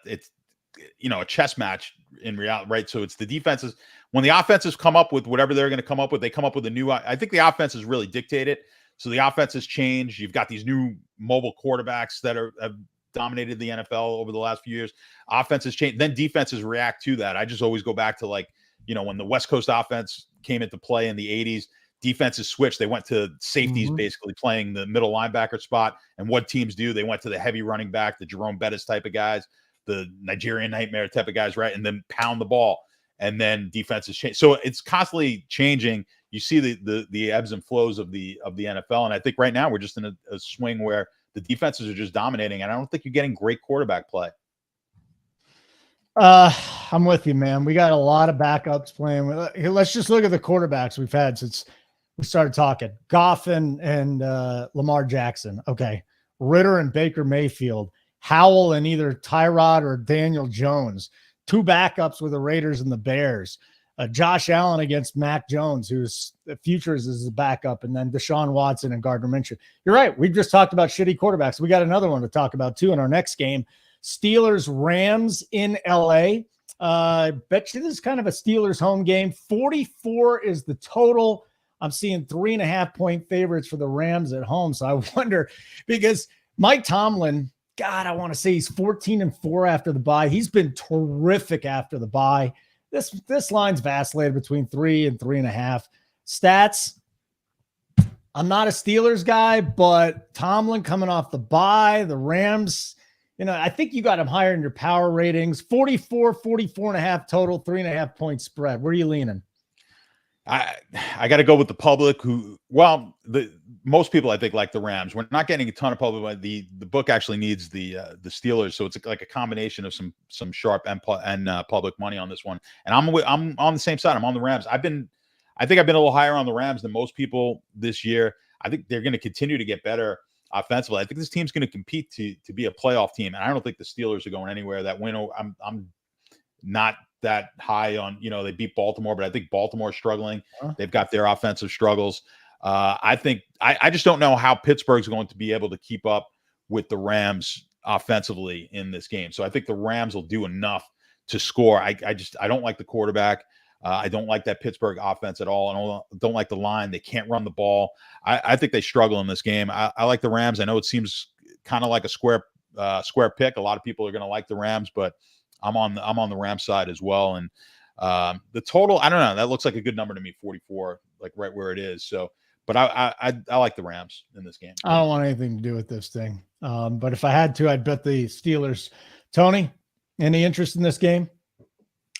Speaker 3: chess match in reality, right? So it's the defenses. When the offenses come up with whatever they're going to come up with, they come up with a new. I think the offenses really dictate it. So the offenses change. You've got these new mobile quarterbacks that have dominated the NFL over the last few years. Offenses change, then defenses react to that. I just always go back to when the West Coast offense came into play in the 80s. Defenses switched. They went to safeties, basically playing the middle linebacker spot. And what teams do? They went to the heavy running back, the Jerome Bettis type of guys, the Nigerian Nightmare type of guys, right? And then pound the ball. And then defenses change. So it's constantly changing. You see the ebbs and flows of the NFL. And I think right now we're just in a swing where the defenses are just dominating. And I don't think you're getting great quarterback play.
Speaker 1: I'm with you, man. We got a lot of backups playing. Let's just look at the quarterbacks we've had since we started talking. Goff and Lamar Jackson. Okay. Ritter and Baker Mayfield. Howell and either Tyrod or Daniel Jones. 2 backups with the Raiders and the Bears. Josh Allen against Mac Jones, who's the futures as a backup, and then Deshaun Watson and Gardner Minshew. You're right. We've just talked about shitty quarterbacks. We got another one to talk about too in our next game. Steelers Rams in LA. Bet you this is kind of a Steelers home game. 44 is the total. I'm seeing 3.5-point favorites for the Rams at home. So I wonder, because Mike Tomlin, God, I want to say he's 14-4 after the bye. He's been terrific after the bye. This line's vacillated between 3 and 3.5. Stats, I'm not a Steelers guy, but Tomlin coming off the bye, the Rams, I think you got him higher in your power ratings. 44.5 total, 3.5-point spread. Where are you leaning?
Speaker 3: I got to go with the public most people I think like the Rams. We're not getting a ton of public, but the book actually needs the Steelers. So it's like a combination of some sharp and public money on this one. And I'm on the same side. I'm on the Rams. I think I've been a little higher on the Rams than most people this year. I think they're going to continue to get better offensively. I think this team's going to compete to be a playoff team. And I don't think the Steelers are going anywhere. That win, I'm not that high on, they beat Baltimore, but I think Baltimore's struggling. They've got their offensive struggles. I think I just don't know how Pittsburgh's going to be able to keep up with the Rams offensively in this game. So I think the Rams will do enough to score. I don't like the quarterback. I don't like that Pittsburgh offense at all. I don't like the line. They can't run the ball. I think they struggle in this game. I like the Rams. I know it seems kind of like a square pick. A lot of people are going to like the Rams, but I'm on the Rams side as well. And the total, I don't know. That looks like a good number to me, 44, like right where it is. So, but I like the Rams in this game.
Speaker 1: I don't want anything to do with this thing. But if I had to, I'd bet the Steelers. Tony, any interest in this game?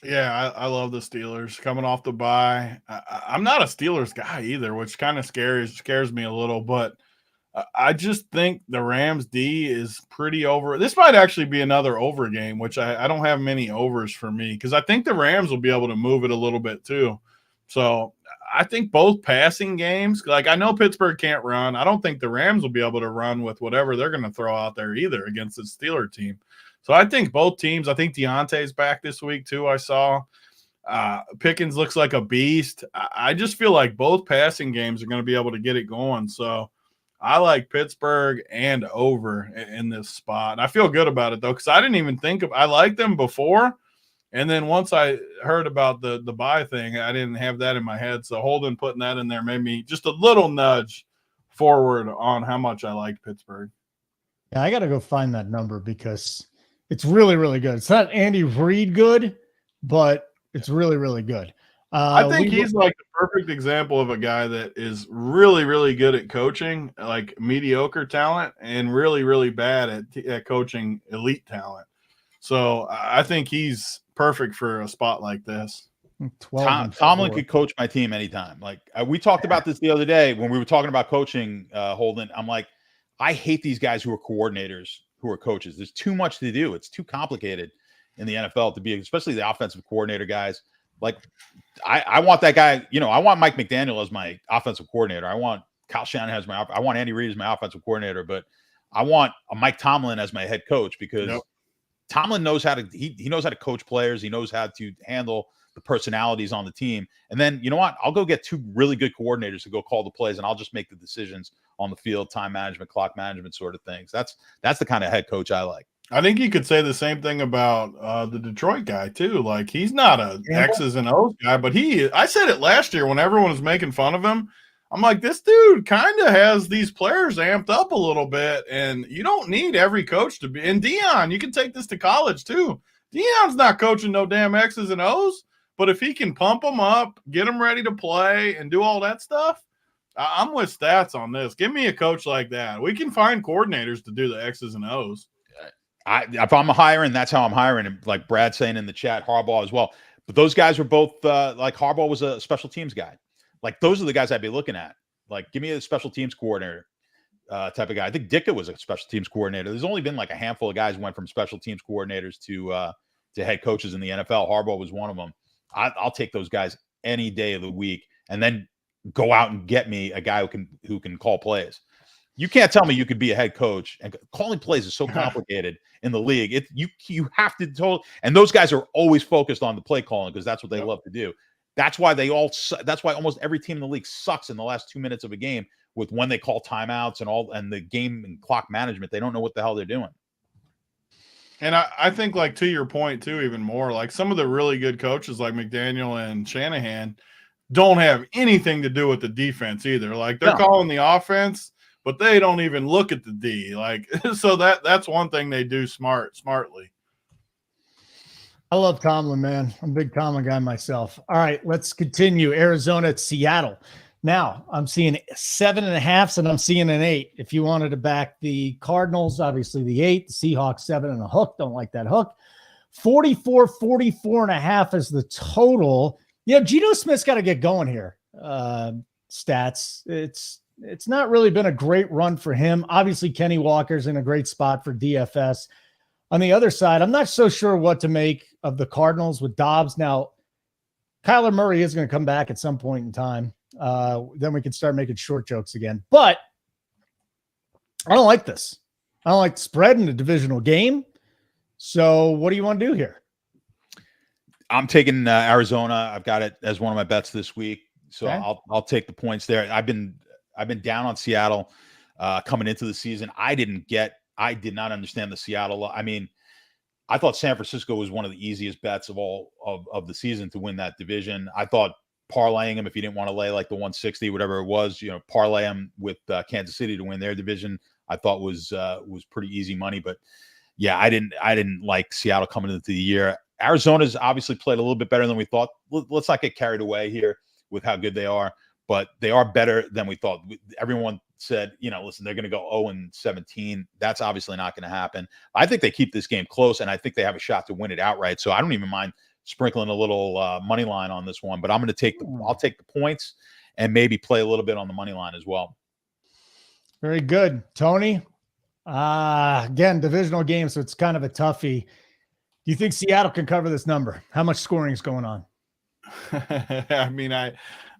Speaker 2: Yeah, I love the Steelers coming off the bye. I'm not a Steelers guy either, which kind of scares me a little, but I just think the Rams D is pretty over. This might actually be another over game, which I don't have many overs for me because I think the Rams will be able to move it a little bit too. So I think both passing games, like I know Pittsburgh can't run. I don't think the Rams will be able to run with whatever they're going to throw out there either against the Steeler team. So I think both teams, I think Deontay's back this week too, I saw. Pickens looks like a beast. I just feel like both passing games are going to be able to get it going. So I like Pittsburgh and over in this spot. And I feel good about it, though, because I didn't even think I liked them before. And then once I heard about the bye thing, I didn't have that in my head. So Holden putting that in there made me just a little nudge forward on how much I like Pittsburgh.
Speaker 1: Yeah, I got to go find that number because it's really, really good. It's not Andy Reid good, but it's really, really good.
Speaker 2: I think he's like the perfect example of a guy that is really, really good at coaching, like mediocre talent, and really, really bad at coaching elite talent. So I think he's perfect for a spot like this.
Speaker 3: Tomlin could coach my team anytime. Like we talked about this the other day when we were talking about coaching, Holden. I'm like, I hate these guys who are coordinators, who are coaches. There's too much to do. It's too complicated in the NFL to be, especially the offensive coordinator guys. Like I want that guy, I want Mike McDaniel as my offensive coordinator. I want Kyle Shanahan as I want Andy Reid as my offensive coordinator, but I want a Mike Tomlin as my head coach because
Speaker 2: Yep.
Speaker 3: Tomlin knows how to he knows how to coach players. He knows how to handle the personalities on the team. And then, you know what? I'll go get 2 really good coordinators to go call the plays, and I'll just make the decisions on the field, time management, clock management sort of things. That's the kind of head coach I like.
Speaker 2: I think you could say the same thing about the Detroit guy too. Like, he's not a X's and O's guy, but I said it last year when everyone was making fun of him. I'm like, this dude kind of has these players amped up a little bit, and you don't need every coach to be. And Dion, you can take this to college too. Dion's not coaching no damn X's and O's, but if he can pump them up, get them ready to play, and do all that stuff, I'm with Stats on this. Give me a coach like that. We can find coordinators to do the X's and O's.
Speaker 3: If I'm hiring, that's how I'm hiring. And like Brad's saying in the chat, Harbaugh as well. But those guys were both like Harbaugh was a special teams guy. Like, those are the guys I'd be looking at. Like, give me a special teams coordinator type of guy. I think Ditka was a special teams coordinator. There's only been like a handful of guys who went from special teams coordinators to head coaches in the NFL. Harbaugh was one of them. I'll take those guys any day of the week, and then go out and get me a guy who can call plays. You can't tell me you could be a head coach, and calling plays is so complicated in the league. You have to and those guys are always focused on the play calling because that's what they love to do. That's why almost every team in the league sucks in the last 2 minutes of a game with when they call timeouts and the game and clock management. They don't know what the hell they're doing.
Speaker 2: And I think, like, to your point too, even more, like, some of the really good coaches like McDaniel and Shanahan don't have anything to do with the defense either. Like, they're calling the offense, but they don't even look at the D. Like, so that's one thing they do smartly.
Speaker 1: I love Tomlin, man. I'm a big Tomlin guy myself. All right, let's continue. Arizona at Seattle. Now, I'm seeing 7.5, and I'm seeing an 8. If you wanted to back the Cardinals, obviously the 8, the Seahawks 7 and a hook. Don't like that hook. 44.5 is the total. Yeah, Geno Smith's got to get going here. Stats. It's not really been a great run for him. Obviously, Kenny Walker's in a great spot for DFS. On the other side, I'm not so sure what to make of the Cardinals with Dobbs. Now, Kyler Murray is going to come back at some point in time. Then we can start making short jokes again. But I don't like this. I don't like the spread in the divisional game. So what do you want to do here?
Speaker 3: I'm taking Arizona. I've got it as one of my bets this week. So
Speaker 1: Okay.
Speaker 3: I'll take the points there. I've been down on Seattle coming into the season. I did not understand the Seattle. I mean, I thought San Francisco was one of the easiest bets of all of the season to win that division. I thought parlaying them, if you didn't want to lay like the 160, whatever it was, parlay them with Kansas City to win their division, I thought was pretty easy money. But yeah, I didn't like Seattle coming into the year. Arizona's obviously played a little bit better than we thought. Let's not get carried away here with how good they are, but they are better than we thought. Everyone said, listen, they're going to go 0-17. That's obviously not going to happen. I think they keep this game close, and I think they have a shot to win it outright. So I don't even mind sprinkling a little money line on this one, but I'm going to I'll take the points and maybe play a little bit on the money line as well.
Speaker 1: Very good. Tony, again, divisional game, so it's kind of a toughie. Do you think Seattle can cover this number? How much scoring is going on?
Speaker 2: I mean, I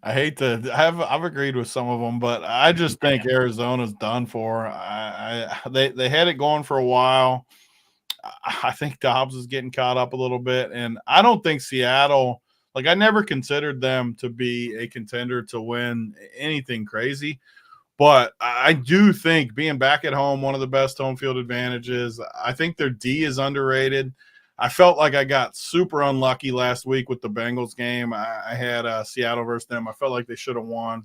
Speaker 2: hate to I've agreed with some of them, but I just think Arizona's done for. They had it going for a while. I think Dobbs is getting caught up a little bit, and I don't think Seattle, like, I never considered them to be a contender to win anything crazy, but I do think being back at home, one of the best home field advantages. I think their D is underrated. I felt like I got super unlucky last week with the Bengals game. I had Seattle versus them. I felt like they should have won.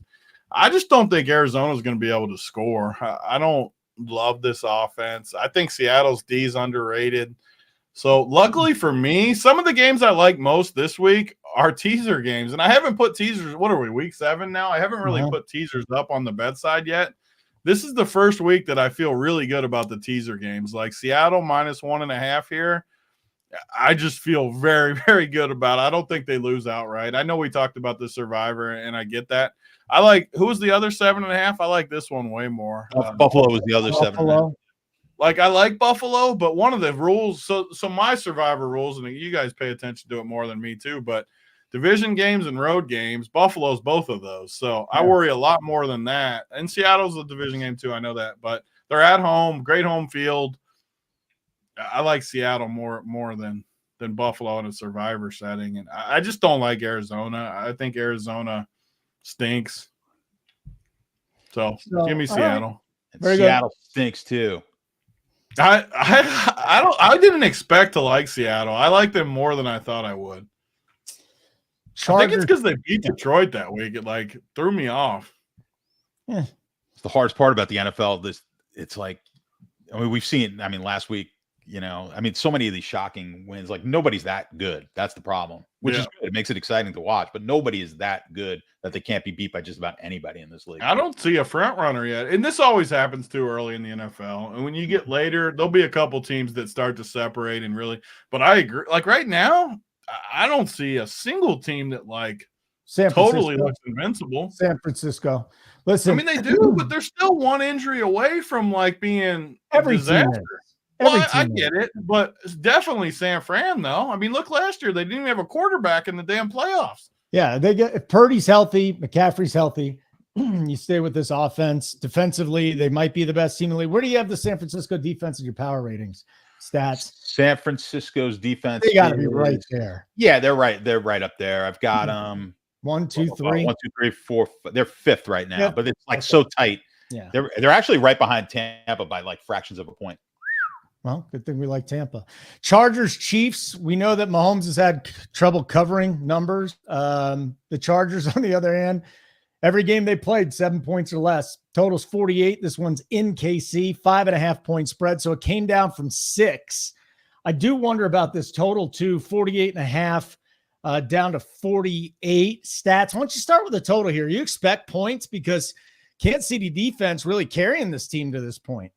Speaker 2: I just don't think Arizona is going to be able to score. I don't love this offense. I think Seattle's D is underrated. So luckily for me, some of the games I like most this week are teaser games. And I haven't put teasers. What are we, week 7 now? I haven't really put teasers up on the bedside yet. This is the first week that I feel really good about the teaser games. Like Seattle -1.5 here. I just feel very, very good about it. I don't think they lose outright. I know we talked about the Survivor, and I get that. Who was the other 7.5? I like this one way more.
Speaker 3: Buffalo was the other 7.5.
Speaker 2: Like, I like Buffalo, but one of the rules, so my Survivor rules, and you guys pay attention to it more than me too, but division games and road games, Buffalo's both of those. So I worry a lot more than that. And Seattle's a division game too, I know that. But They're at home, great home field. I like Seattle more than Buffalo in a survivor setting, and I just don't like Arizona. I think Arizona stinks. So give me Seattle.
Speaker 3: And Seattle stinks too.
Speaker 2: I didn't expect to like Seattle. I like them more than I thought I would. I think it's because they beat Detroit that week. It like threw me off.
Speaker 1: Yeah.
Speaker 3: It's the hardest part about the NFL. It's like, I mean, we've seen, I mean, last week, so many of these shocking wins, like nobody's that good. That's the problem, which is good. It makes it exciting to watch, but nobody is that good that they can't be beat by just about anybody in this league.
Speaker 2: I don't see a front runner yet. And this always happens too early in the NFL. And when you get later, there'll be a couple teams that start to separate and really, but I agree. Like right now, I don't see a single team that like totally looks invincible.
Speaker 1: San Francisco. Listen,
Speaker 2: I mean, they do, but they're still one injury away from like being a disaster. Well, I get it, but it's definitely San Fran, though. I mean, look, last year they didn't even have a quarterback in the damn playoffs.
Speaker 1: Yeah, if Purdy's healthy, McCaffrey's healthy, you stay with this offense. Defensively, they might be the best team in the league. Where do you have the San Francisco defense in your power ratings stats?
Speaker 3: San Francisco's defense,
Speaker 1: they got to be right there.
Speaker 3: Yeah, they're right. They're right up there. I've got
Speaker 1: 1, 2, 3.
Speaker 3: 1, 2, 3, 4. They're fifth right now, but it's like so tight.
Speaker 1: Yeah,
Speaker 3: they're actually right behind Tampa by like fractions of a point.
Speaker 1: Well, good thing we like Tampa. Chargers, Chiefs. We know that Mahomes has had trouble covering numbers. The Chargers, on the other hand, every game they played, 7 points or less. Total's 48. This one's in KC, 5.5 point spread. So it came down from 6. I do wonder about this total too, 48.5 down to 48. Stats. Why don't you start with the total here? You expect points because Kansas City defense really carrying this team to this point.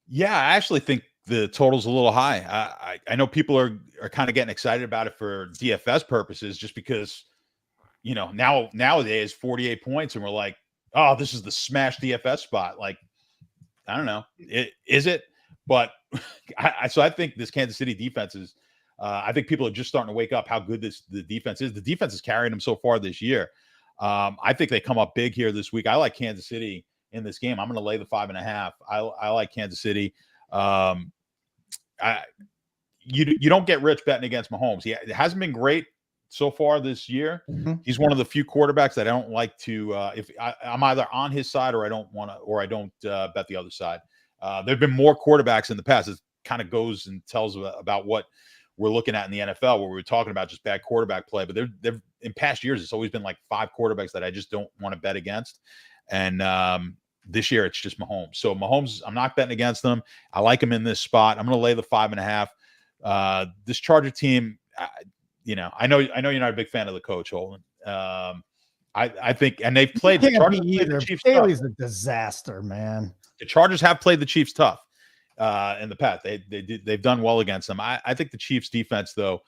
Speaker 3: Yeah, I actually think the total's a little high. I know people are kind of getting excited about it for DFS purposes, just because, nowadays 48 points and we're like, oh, this is the smash DFS spot. Like, I don't know, is it? But so I think this Kansas City defense is. I think people are just starting to wake up how good the defense is. The defense is carrying them so far this year. I think they come up big here this week. I like Kansas City in this game. I'm going to lay the 5.5. I like Kansas City. You don't get rich betting against Mahomes. It hasn't been great so far this year. Mm-hmm. He's one of the few quarterbacks that I don't like to. If I'm either on his side or I don't bet the other side. There've been more quarterbacks in the past. It kind of goes and tells about what we're looking at in the NFL, where we were talking about just bad quarterback play. But they've in past years, it's always been like 5 quarterbacks that I just don't want to bet against. And this year, it's just Mahomes. So Mahomes, I'm not betting against them. I like him in this spot. I'm going to lay the 5.5. This Charger team, I know you're not a big fan of the coach, Holden. I think, and they've played the Chargers.
Speaker 1: Either. Bailey's a disaster, man.
Speaker 3: The Chargers have played the Chiefs tough in the past. They've done well against them. I think the Chiefs defense, though,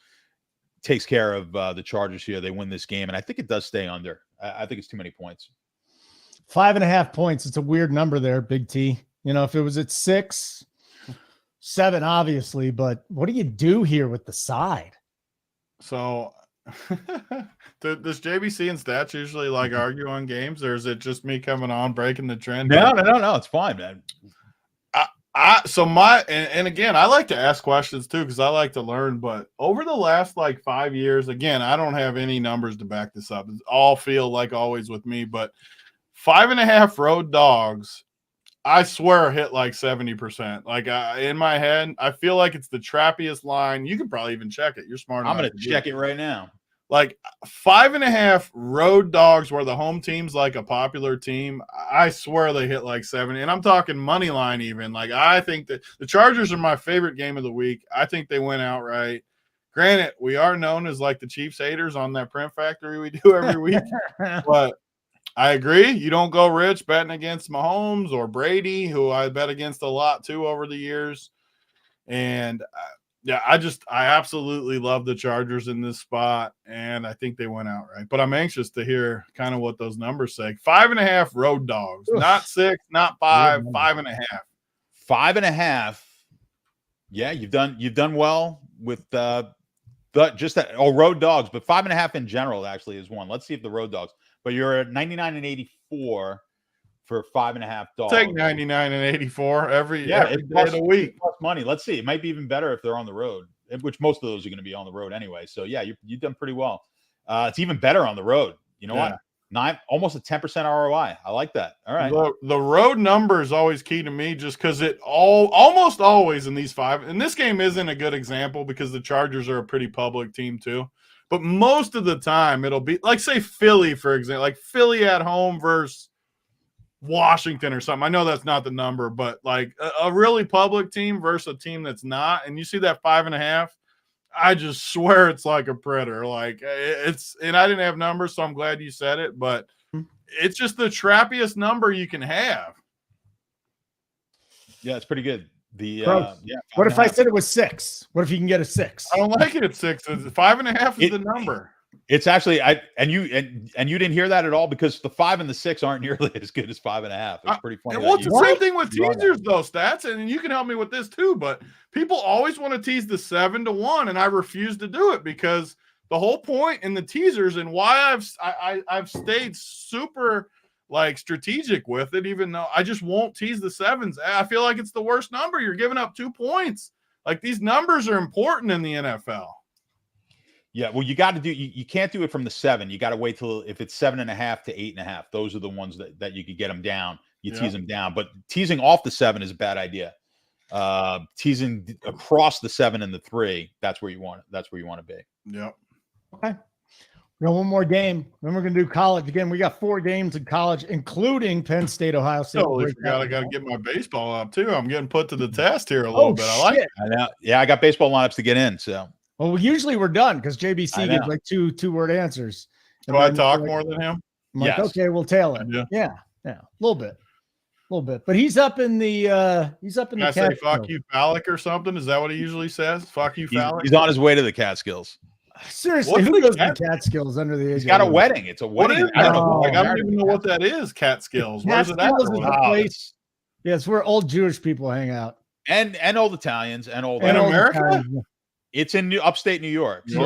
Speaker 3: takes care of the Chargers here. They win this game, and I think it does stay under. I think it's too many points.
Speaker 1: 5.5 points. It's a weird number there, Big T. If it was at 6, 7, obviously, but what do you do here with the side?
Speaker 2: So does JBC and Stats usually like argue on games, or is it just me coming on breaking the trend?
Speaker 3: No. It's fine, man.
Speaker 2: And again, I like to ask questions too, because I like to learn, but over the last like 5 years, again, I don't have any numbers to back this up. It's all feel like always with me, but 5.5 road dogs, I swear hit like 70%. Like in my head, I feel like it's the trappiest line. You could probably even check it. You're smart.
Speaker 3: I'm going to check it right now.
Speaker 2: Like 5.5 road dogs where the home team's like a popular team. I swear they hit like 70. And I'm talking money line even. Like I think that the Chargers are my favorite game of the week. I think they win outright. Granted, we are known as like the Chiefs haters on that print factory we do every week. But I agree. You don't go rich betting against Mahomes or Brady, who I bet against a lot too over the years. And I absolutely love the Chargers in this spot, and I think they went outright. But I'm anxious to hear kind of what those numbers say. 5.5 road dogs, not 6, not 5, 5.5.
Speaker 3: 5.5. Yeah, you've done well with just that. Oh, road dogs, but 5.5 in general actually is one. Let's see if the road dogs. But you're at 99 and 84 for 5.5 dogs.
Speaker 2: Take 99 and 84 every day
Speaker 3: plus,
Speaker 2: of the week.
Speaker 3: Plus money. Let's see. It might be even better if they're on the road, which most of those are going to be on the road anyway. So yeah, you've done pretty well. It's even better on the road. You know what? Almost a 10% ROI. I like that. All right.
Speaker 2: The road number is always key to me, just because almost always in these five. And this game isn't a good example because the Chargers are a pretty public team too. But most of the time it'll be like, say, Philly, for example, like Philly at home versus Washington or something. I know that's not the number, but like a really public team versus a team that's not. And you see that 5.5. I just swear it's like a predator. Like and I didn't have numbers, so I'm glad you said it, but it's just the trappiest number you can have.
Speaker 3: Yeah, it's pretty good.
Speaker 1: What if I said it was 6? What if you can get a 6?
Speaker 2: I don't like it at 6. 5.5 is the number.
Speaker 3: It's actually and you didn't hear that at all, because the 5 and the 6 aren't nearly as good as 5.5. It's pretty funny.
Speaker 2: Well, it's the same thing with teasers though, Stats, and you can help me with this too. But people always want to tease the 7-1, and I refuse to do it because the whole point in the teasers and why I've stayed super like strategic with it, even though I just won't tease the 7s. I feel like it's the worst number. You're giving up 2 points. Like these numbers are important in the NFL.
Speaker 3: Yeah, well, you got to do. You can't do it from the 7. You got to wait till if it's 7.5 to 8.5. Those are the ones that you could get them down. You tease them down, but teasing off the 7 is a bad idea. Teasing across the 7 and the 3, that's where you want it. That's where you want to be.
Speaker 2: Yeah.
Speaker 1: Okay. We got one more game. Then we're going to do college again. We got 4 games in college, including Penn State, Ohio State.
Speaker 2: Totally forgot. I got to get my baseball up too. I'm getting put to the test here a little bit. I like it.
Speaker 3: I know. Yeah, I got baseball lineups to get in. So.
Speaker 1: Well, usually we're done because JBC gives like two-word answers.
Speaker 2: Do I talk more than him?
Speaker 1: I'm like, okay, we'll tail it. Yeah, a little bit. But he's up in the
Speaker 2: Can I say fuck you, phallic or something? Is that what he usually says? Fuck you, phallic.
Speaker 3: He's on his way to the Catskills.
Speaker 1: Seriously, who goes to Catskills under the age?
Speaker 3: He's got a wedding. It's a wedding.
Speaker 2: I don't even know what that is. Catskills. Where's it at?
Speaker 1: Place. Yeah, it's where old Jewish people hang out.
Speaker 3: And old Italians and old
Speaker 2: America.
Speaker 3: Italians. It's in upstate New York. So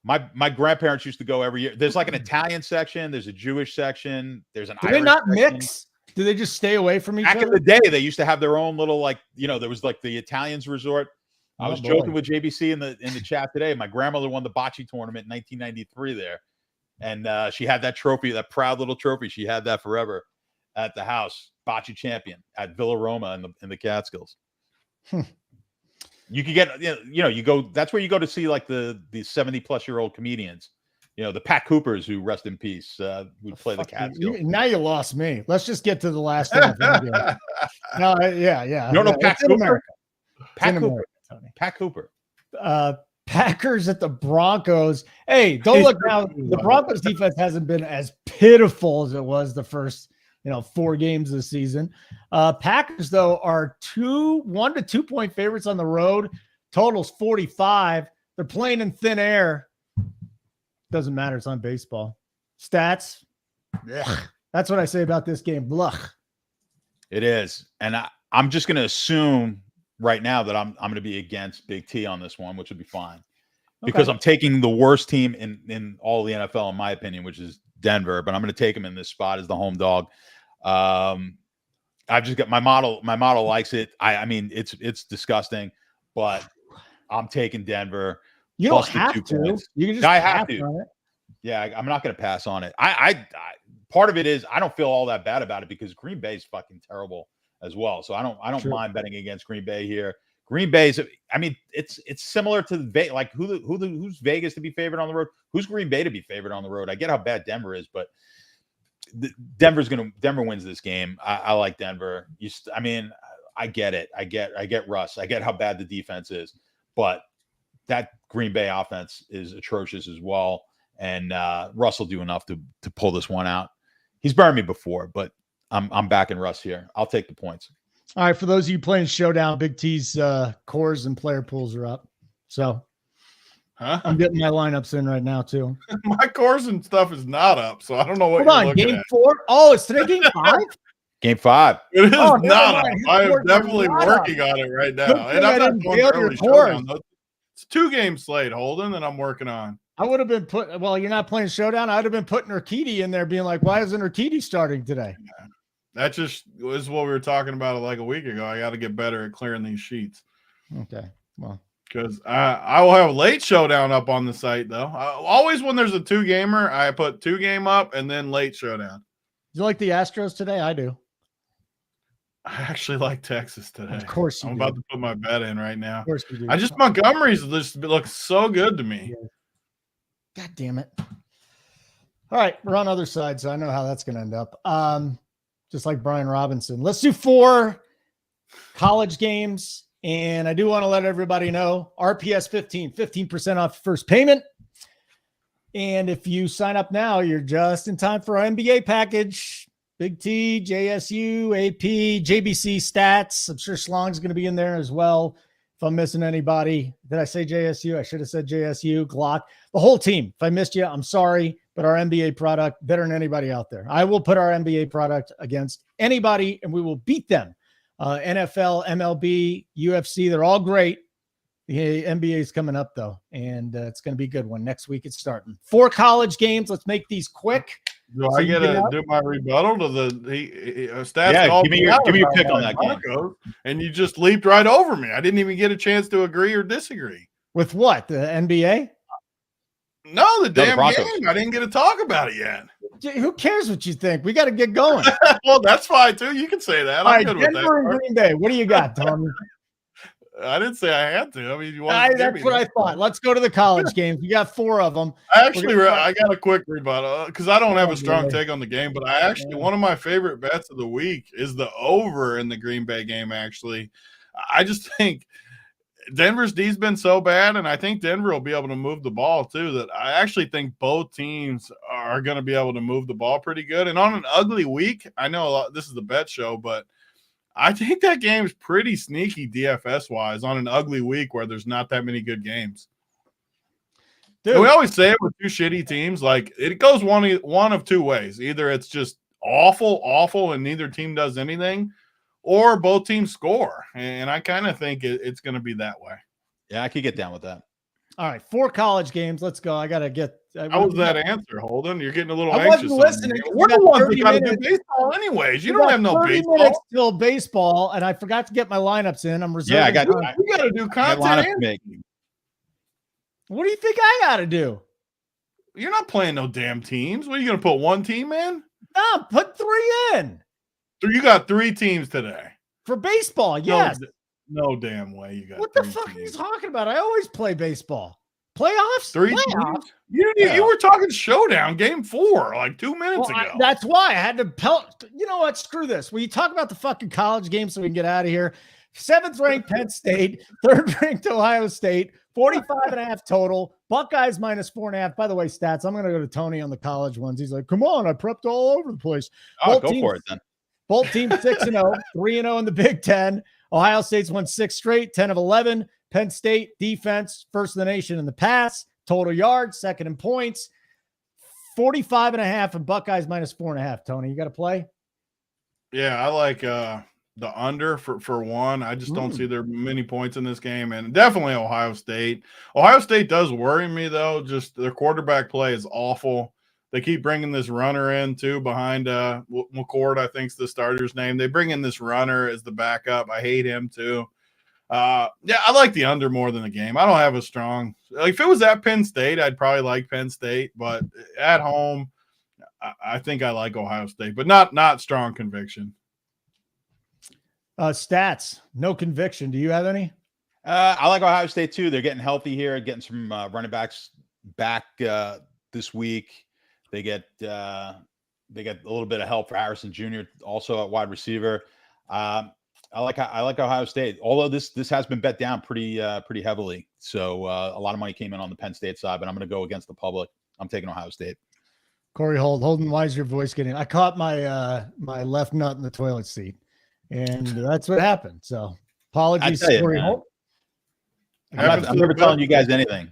Speaker 3: like, my grandparents used to go every year. There's like an Italian section. There's a Jewish section. There's an Irish
Speaker 1: they not
Speaker 3: section.
Speaker 1: Mix? Do they just stay away from each other?
Speaker 3: Back in the day, they used to have their own little there was like the Italians resort. I was joking with JBC in the chat today. My grandmother won the bocce tournament in 1993 there, and she had that trophy, that proud little trophy. She had that forever at the house, bocce champion at Villa Roma in the Catskills. You could get, you go. That's where you go to see like the 70-plus-year-old comedians. The Pat Coopers, who rest in peace, would play the Catskills.
Speaker 1: Now you lost me. Let's just get to the last one. No, yeah.
Speaker 3: No, Pat Cooper.
Speaker 1: Pat Cooper.
Speaker 3: Pat Cooper.
Speaker 1: Packers at the Broncos. Hey, don't look now. The Broncos defense hasn't been as pitiful as it was the first 4 games this season. Packers, though, are 1 to 2 point favorites on the road. Totals 45. They're playing in thin air. Doesn't matter. It's on baseball. Stats. Blech. That's what I say about this game. Blech.
Speaker 3: It is. And I'm just going to assume right now that I'm going to be against Big T on this one, which would be fine. Because I'm taking the worst team in all the NFL, in my opinion, which is Denver. But I'm going to take them in this spot as the home dog. I've just got my model. My model likes it. I mean, it's disgusting, but I'm taking Denver.
Speaker 1: You don't have to. You can just
Speaker 3: have to. Yeah, I'm not going to pass on it. I part of it is I don't feel all that bad about it because Green Bay is fucking terrible as well. So I don't mind betting against Green Bay here. Green Bay's. I mean, it's similar to like who's Vegas to be favored on the road? Who's Green Bay to be favored on the road? I get how bad Denver is, but Denver wins this game. I like Denver. I get it. I get Russ. I get how bad the defense is, but that Green Bay offense is atrocious as well. And Russ will do enough to pull this one out. He's burned me before, but I'm backing Russ here. I'll take the points.
Speaker 1: All right. For those of you playing Showdown, Big T's cores and player pools are up. So I'm getting my lineups in right now too.
Speaker 2: My cores and stuff is not up, so I don't know what
Speaker 1: you're looking at. Game 4? Oh, it's today game 5?
Speaker 3: Game 5.
Speaker 2: It is not up. I am definitely working on it right now. And I'm not going early Showdown. It's 2 game slate, Holden, that I'm working on.
Speaker 1: I would have been you're not playing Showdown. I would have been putting Urquidy in there being like, why isn't Urquidy starting today?
Speaker 2: Yeah. That just is what we were talking about like a week ago. I got to get better at clearing these sheets.
Speaker 1: Okay. Well,
Speaker 2: because I will have a late Showdown up on the site, though. Always when there's a 2-gamer, I put 2-game up and then late Showdown.
Speaker 1: Do you like the Astros today? I do.
Speaker 2: I actually like Texas today.
Speaker 1: Of course you
Speaker 2: I'm
Speaker 1: do.
Speaker 2: about to put my bet in right now.
Speaker 1: Of course you do.
Speaker 2: Montgomery's just looks so good to me.
Speaker 1: God damn it. All right, we're on other sides, so I know how that's going to end up. Just like Brian Robinson. Let's do 4 college games. And I do want to let everybody know, RPS 15% off first payment. And if you sign up now, you're just in time for our NBA package. Big T, JSU, AP, JBC Stats. I'm sure Schlong's going to be in there as well. If I'm missing anybody, did I say JSU? I should have said JSU, Glock, the whole team. If I missed you, I'm sorry, but our NBA product, better than anybody out there. I will put our NBA product against anybody, and we will beat them. NFL, MLB, UFC, they're all great. The NBA is coming up, though, and it's going to be a good one. Next week it's starting. 4 college games. Let's make these quick.
Speaker 2: Do I get to do my rebuttal to the stats?
Speaker 3: Yeah, give me your pick on that game.
Speaker 2: And you just leaped right over me. I didn't even get a chance to agree or disagree.
Speaker 1: With what? The NBA?
Speaker 2: No, the damn game. I didn't get to talk about it yet.
Speaker 1: Who cares what you think? We got to get going.
Speaker 2: Well, that's fine, too. You can say that. I'm good with that.
Speaker 1: Denver and Green Bay. What do you got, Tommy?
Speaker 2: I didn't say I had to. I mean,
Speaker 1: that's what I thought. Let's go to the college games. We got 4 of them.
Speaker 2: I got a quick rebuttal because I don't have a strong take on the game, but one of my favorite bets of the week is the over in the Green Bay game. Actually, I just think Denver's D's been so bad, and I think Denver will be able to move the ball too. That I actually think both teams are going to be able to move the ball pretty good. And on an ugly week, I know this is the bet show, but I think that game's pretty sneaky DFS-wise on an ugly week where there's not that many good games. Dude, we always say it with 2 shitty teams, like it goes one of 2 ways. Either it's just awful, and neither team does anything, or both teams score. And I kind of think it's going to be that way.
Speaker 3: Yeah, I could get down with that.
Speaker 1: All right, 4 college games. Let's go. I got to get.
Speaker 2: How was that answer, Holden? You're getting a little
Speaker 1: I
Speaker 2: anxious.
Speaker 1: Wasn't listening.
Speaker 2: We're the ones that got to do baseball anyways. You don't have no baseball.
Speaker 1: Minutes till baseball, and I forgot to get my lineups in. I'm reserving.
Speaker 3: Yeah,
Speaker 2: we got to do content.
Speaker 1: What do you think I got to do?
Speaker 2: You're not playing no damn teams. What are you going to put 1 team in?
Speaker 1: No, put 3 in.
Speaker 2: So you got 3 teams today
Speaker 1: for baseball. Yes.
Speaker 2: No damn way you got.
Speaker 1: What the fuck are you talking about? I always play baseball. Playoffs?
Speaker 2: 3 teams? You were talking Showdown game 4 like 2 minutes ago.
Speaker 1: That's why I had to you know what? Screw this. Will you talk about the fucking college game so we can get out of here? 7th ranked Penn State, 3rd ranked Ohio State, 45.5 total. Buckeyes minus 4.5. By the way, stats. I'm going to go to Tony on the college ones. He's like, come on, I prepped all over the place.
Speaker 3: Oh, go for it then.
Speaker 1: Both teams 6-0, 3-0 in the Big Ten. Ohio State's won 6 straight, 10 of 11. Penn State defense, first in the nation in the pass. Total yards, 2nd in points. 45.5 and Buckeyes minus 4.5. Tony, you got to play?
Speaker 2: Yeah, I like the under for 1. I just don't see there many points in this game, and definitely Ohio State. Ohio State does worry me, though. Just their quarterback play is awful. They keep bringing this runner in, too, behind McCord, I think's the starter's name. They bring in this runner as the backup. I hate him, too. I like the under more than the game. I don't have a strong – if it was at Penn State, I'd probably like Penn State. But at home, I think I like Ohio State, but not strong conviction.
Speaker 1: Stats, no conviction. Do you have any?
Speaker 3: I like Ohio State, too. They're getting healthy here, getting some running backs back this week. They get a little bit of help for Harrison Jr. also at wide receiver. I like Ohio State, although this has been bet down pretty heavily. So a lot of money came in on the Penn State side, but I'm going to go against the public. I'm taking Ohio State.
Speaker 1: Corey Holden, why is your voice getting? I caught my my left nut in the toilet seat, and that's what happened. So apologies, Corey Holden.
Speaker 3: I'm never telling you guys anything.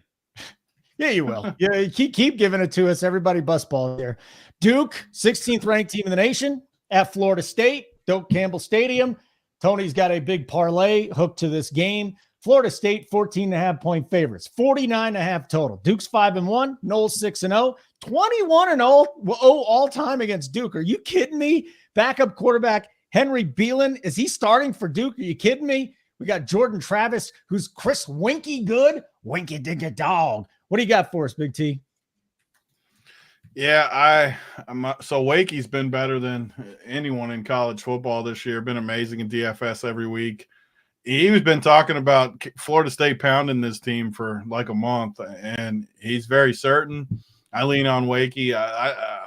Speaker 1: Yeah, you will. Yeah, keep giving it to us. Everybody bust ball here. Duke, 16th ranked team in the nation at Florida State, Doak Campbell Stadium. Tony's got a big parlay hooked to this game. Florida State, 14.5-point favorites, 49.5 total. Duke's 5-1, Noles 6-0, 21-0 all time against Duke. Are you kidding me? Backup quarterback Henry Beelan, is he starting for Duke? Are you kidding me? We got Jordan Travis, who's Chris Winky good. Winky dinky dog. What do you got for us, Big T?
Speaker 2: Yeah, so Wakey's been better than anyone in college football this year. Been amazing in DFS every week. He's been talking about Florida State pounding this team for like a month, and he's very certain. I lean on Wakey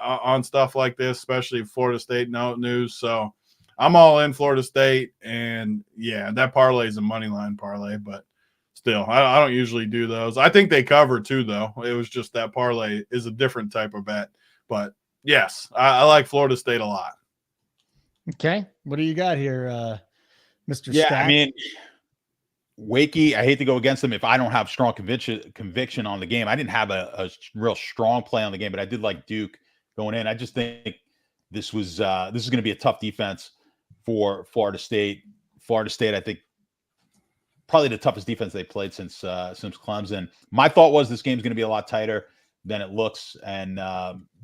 Speaker 2: on stuff like this, especially Florida State news. So I'm all in Florida State, and yeah, that parlay is a money line parlay, but still, I don't usually do those. I think they cover too, though. It was just that parlay is a different type of bet, but yes, I like Florida State a lot.
Speaker 1: Okay, what do you got here, Mr.
Speaker 3: Yeah,
Speaker 1: Stat?
Speaker 3: I mean, Wakey, I hate to go against them if I don't have strong conviction on the game. I didn't have a real strong play on the game, but I did like Duke going in. I just think this is going to be a tough defense for Florida State. Florida State, I think, probably the toughest defense they played since Clemson. My thought was this game's going to be a lot tighter than it looks, and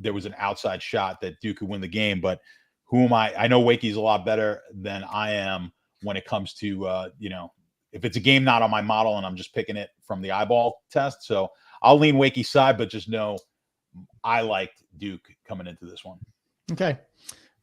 Speaker 3: there was an outside shot that Duke could win the game. But who am I? I know Wakey's a lot better than I am when it comes to if it's a game not on my model and I'm just picking it from the eyeball test. So I'll lean Wakey side, but just know I liked Duke coming into this one.
Speaker 1: Okay.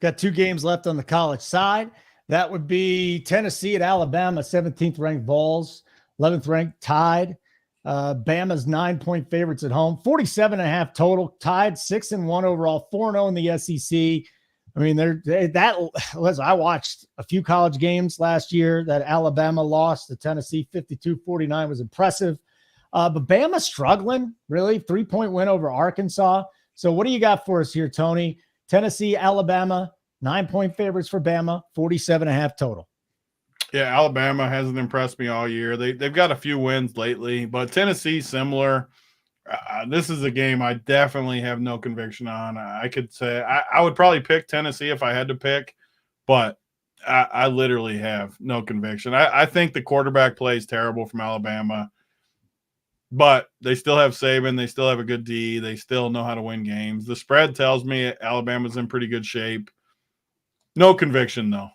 Speaker 1: Got 2 games left on the college side. That would be Tennessee at Alabama, 17th ranked Vols, 11th ranked Tide. Bama's 9-point favorites at home, 47.5 total. Tide 6-1 overall, 4-0 in the SEC. I mean, listen, I watched a few college games last year. That Alabama loss to Tennessee 52-49 was impressive. But Bama's struggling, really. 3-point win over Arkansas. So what do you got for us here, Tony? Tennessee, Alabama, 9-point favorites for Bama, 47.5 total.
Speaker 2: Yeah, Alabama hasn't impressed me all year. They've got a few wins lately, but Tennessee similar. This is a game I definitely have no conviction on. I could say I would probably pick Tennessee if I had to pick, but I literally have no conviction. I think the quarterback play is terrible from Alabama, but they still have Saban. They still have a good D. They still know how to win games. The spread tells me Alabama's in pretty good shape. No conviction, though.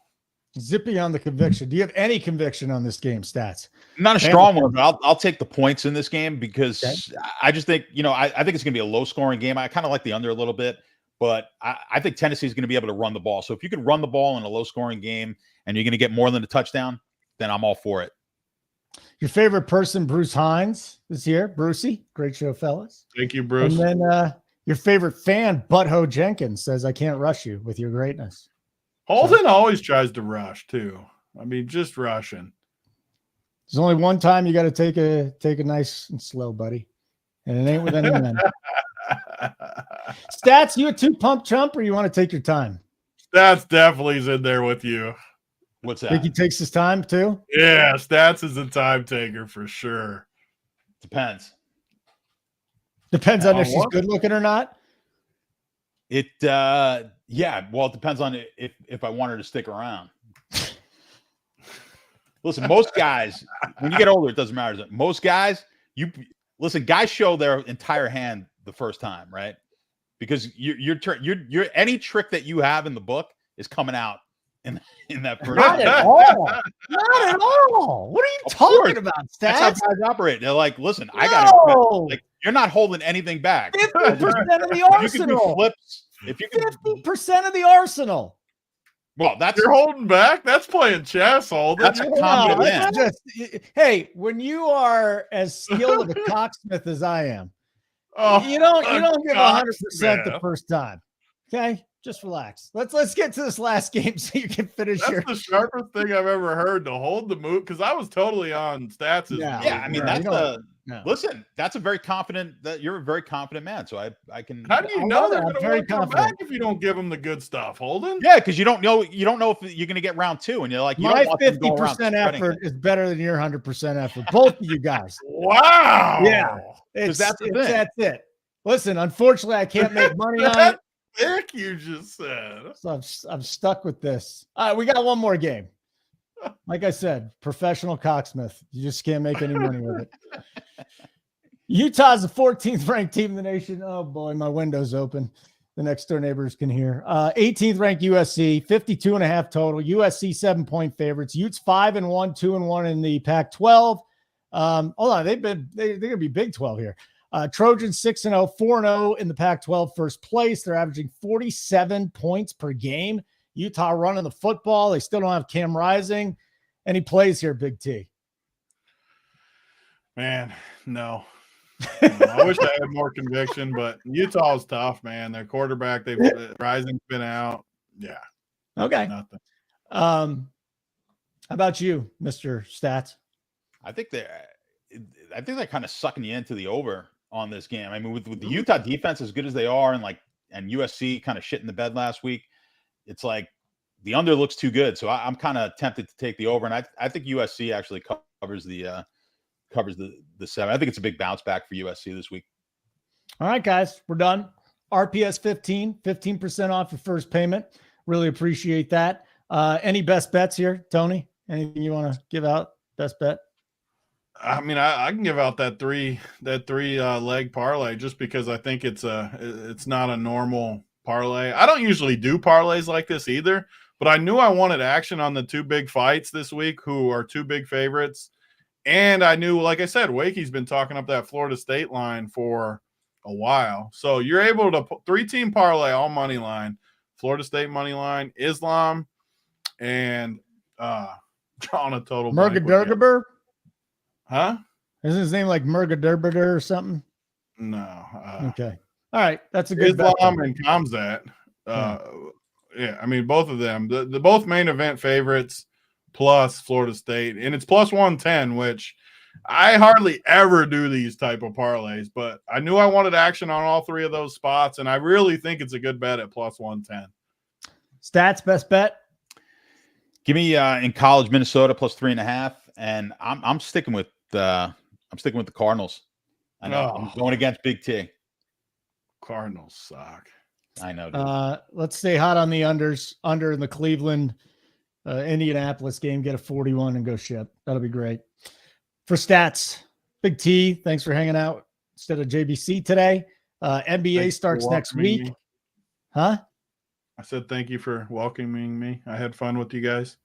Speaker 1: Zippy on the conviction. Do you have any conviction on this game, Stats?
Speaker 3: Not a strong one, but I'll take the points in this game because
Speaker 1: Okay.
Speaker 3: I just think, I think it's going to be a low-scoring game. I kind of like the under a little bit, but I think Tennessee is going to be able to run the ball. So if you can run the ball in a low-scoring game and you're going to get more than a touchdown, then I'm all for it.
Speaker 1: Your favorite person, Bruce Hines, is here. Brucey, great show, fellas.
Speaker 2: Thank you, Bruce.
Speaker 1: And then your favorite fan, Butthole Jenkins, says, I can't rush you with your greatness.
Speaker 2: Holden always tries to rush, too. I mean, just rushing.
Speaker 1: There's only one time you got to take a nice and slow, buddy. And it ain't with any men. Stats, you a 2-pump chump or you want to take your time?
Speaker 2: Stats definitely is in there with you.
Speaker 3: What's that?
Speaker 1: Think he takes his time too?
Speaker 2: Yeah, Stats is a time taker for sure.
Speaker 3: Depends.
Speaker 1: Depends on if she's good looking or not.
Speaker 3: It well, it depends on if I want her to stick around. Listen, most guys, when you get older, it doesn't matter. Most guys, guys show their entire hand the first time, right? Because you're any trick that you have in the book is coming out in that first.
Speaker 1: Not at all. Not at all. What are you talking about, Stats?
Speaker 3: That's how guys operate. They're like, listen, I got to you're not holding anything back.
Speaker 1: 50% of the arsenal.
Speaker 3: You can do flips. If you can
Speaker 1: 50% of the arsenal.
Speaker 3: Well,
Speaker 2: you're holding back. That's playing chess, Holden.
Speaker 3: That's a confident man.
Speaker 1: Hey, when you are as skilled of a cocksmith as I am, you don't give 100% the first time. Okay, just relax. Let's get to this last game so you can finish. That's
Speaker 2: the sharpest thing I've ever heard to hold the move because I was totally on Stats.
Speaker 1: Yeah,
Speaker 3: I mean listen, that's a very confident. You're a very confident man. So I can.
Speaker 2: How do you know they're going to come back if you don't give them the good stuff, Holden?
Speaker 3: Yeah, because you don't know if you're going to get round 2, and you're like,
Speaker 1: my 50% effort is better than your 100% effort. Both of you guys.
Speaker 2: Wow.
Speaker 1: Yeah, that's it. Listen, unfortunately, I can't make money on it.
Speaker 2: Thick, you just said.
Speaker 1: So I'm stuck with this. All right, we got one more game. Like I said, professional cocksmith. You just can't make any money with it. Utah's the 14th ranked team in the nation. Oh boy, my window's open. The next door neighbors can hear. 18th ranked USC, 52.5 total. USC 7-point favorites. Utes 5-1, 2-1 in the Pac-12. Hold on, they're gonna be Big 12 here. Trojans 6-0, 4-0 in the Pac-12 first place. They're averaging 47 points per game. Utah running the football. They still don't have Cam Rising. Any plays here, Big T?
Speaker 2: Man, no. I wish I had more conviction, but Utah's tough, man. Their quarterback, Rising's been out. Yeah.
Speaker 1: Okay.
Speaker 2: Nothing.
Speaker 1: How about you, Mr. Stats?
Speaker 3: I think they're kind of sucking you into the over on this game. I mean, with the Utah defense as good as they are, and USC kind of shit in the bed last week, it's like the under looks too good. So I'm kind of tempted to take the over, and I think USC actually covers the 7. I think it's a big bounce back for USC this week.
Speaker 1: All right, guys, we're done. RPS 15% off your first payment. Really appreciate that. Any best bets here, Tony? Anything you want to give out? Best bet?
Speaker 2: I mean, I can give out that three leg parlay just because I think it's not a normal parlay. I don't usually do parlays like this either, but I knew I wanted action on the two big fights this week, who are two big favorites. And I knew, like I said, Wakey's been talking up that Florida State line for a while. So you're able to put 3-team parlay all money line, Florida State money line, Islam, and drawing a total.
Speaker 1: Murgadergaber?
Speaker 2: Huh?
Speaker 1: Isn't his name like Murgadergaber or something?
Speaker 2: No.
Speaker 1: Okay. All right. That's a good
Speaker 2: Islam and Kamzat. Yeah, I mean, both of them. The both main event favorites plus Florida State. And it's plus 110, which I hardly ever do these type of parlays. But I knew I wanted action on all three of those spots, and I really think it's a good bet at plus 110.
Speaker 1: Stats, best bet?
Speaker 3: Give me in college Minnesota plus 3.5, and I'm sticking with the Cardinals. I know I'm going against Big T.
Speaker 2: Cardinals suck.
Speaker 3: I know. Dude.
Speaker 1: Let's stay hot on the unders. Under in the Cleveland Indianapolis game. Get a 41 and go ship. That'll be great. For stats, Big T, thanks for hanging out instead of JBC today. NBA
Speaker 2: Thanks
Speaker 1: starts next week.
Speaker 2: Me.
Speaker 1: Huh?
Speaker 2: I said thank you for welcoming me. I had fun with you guys.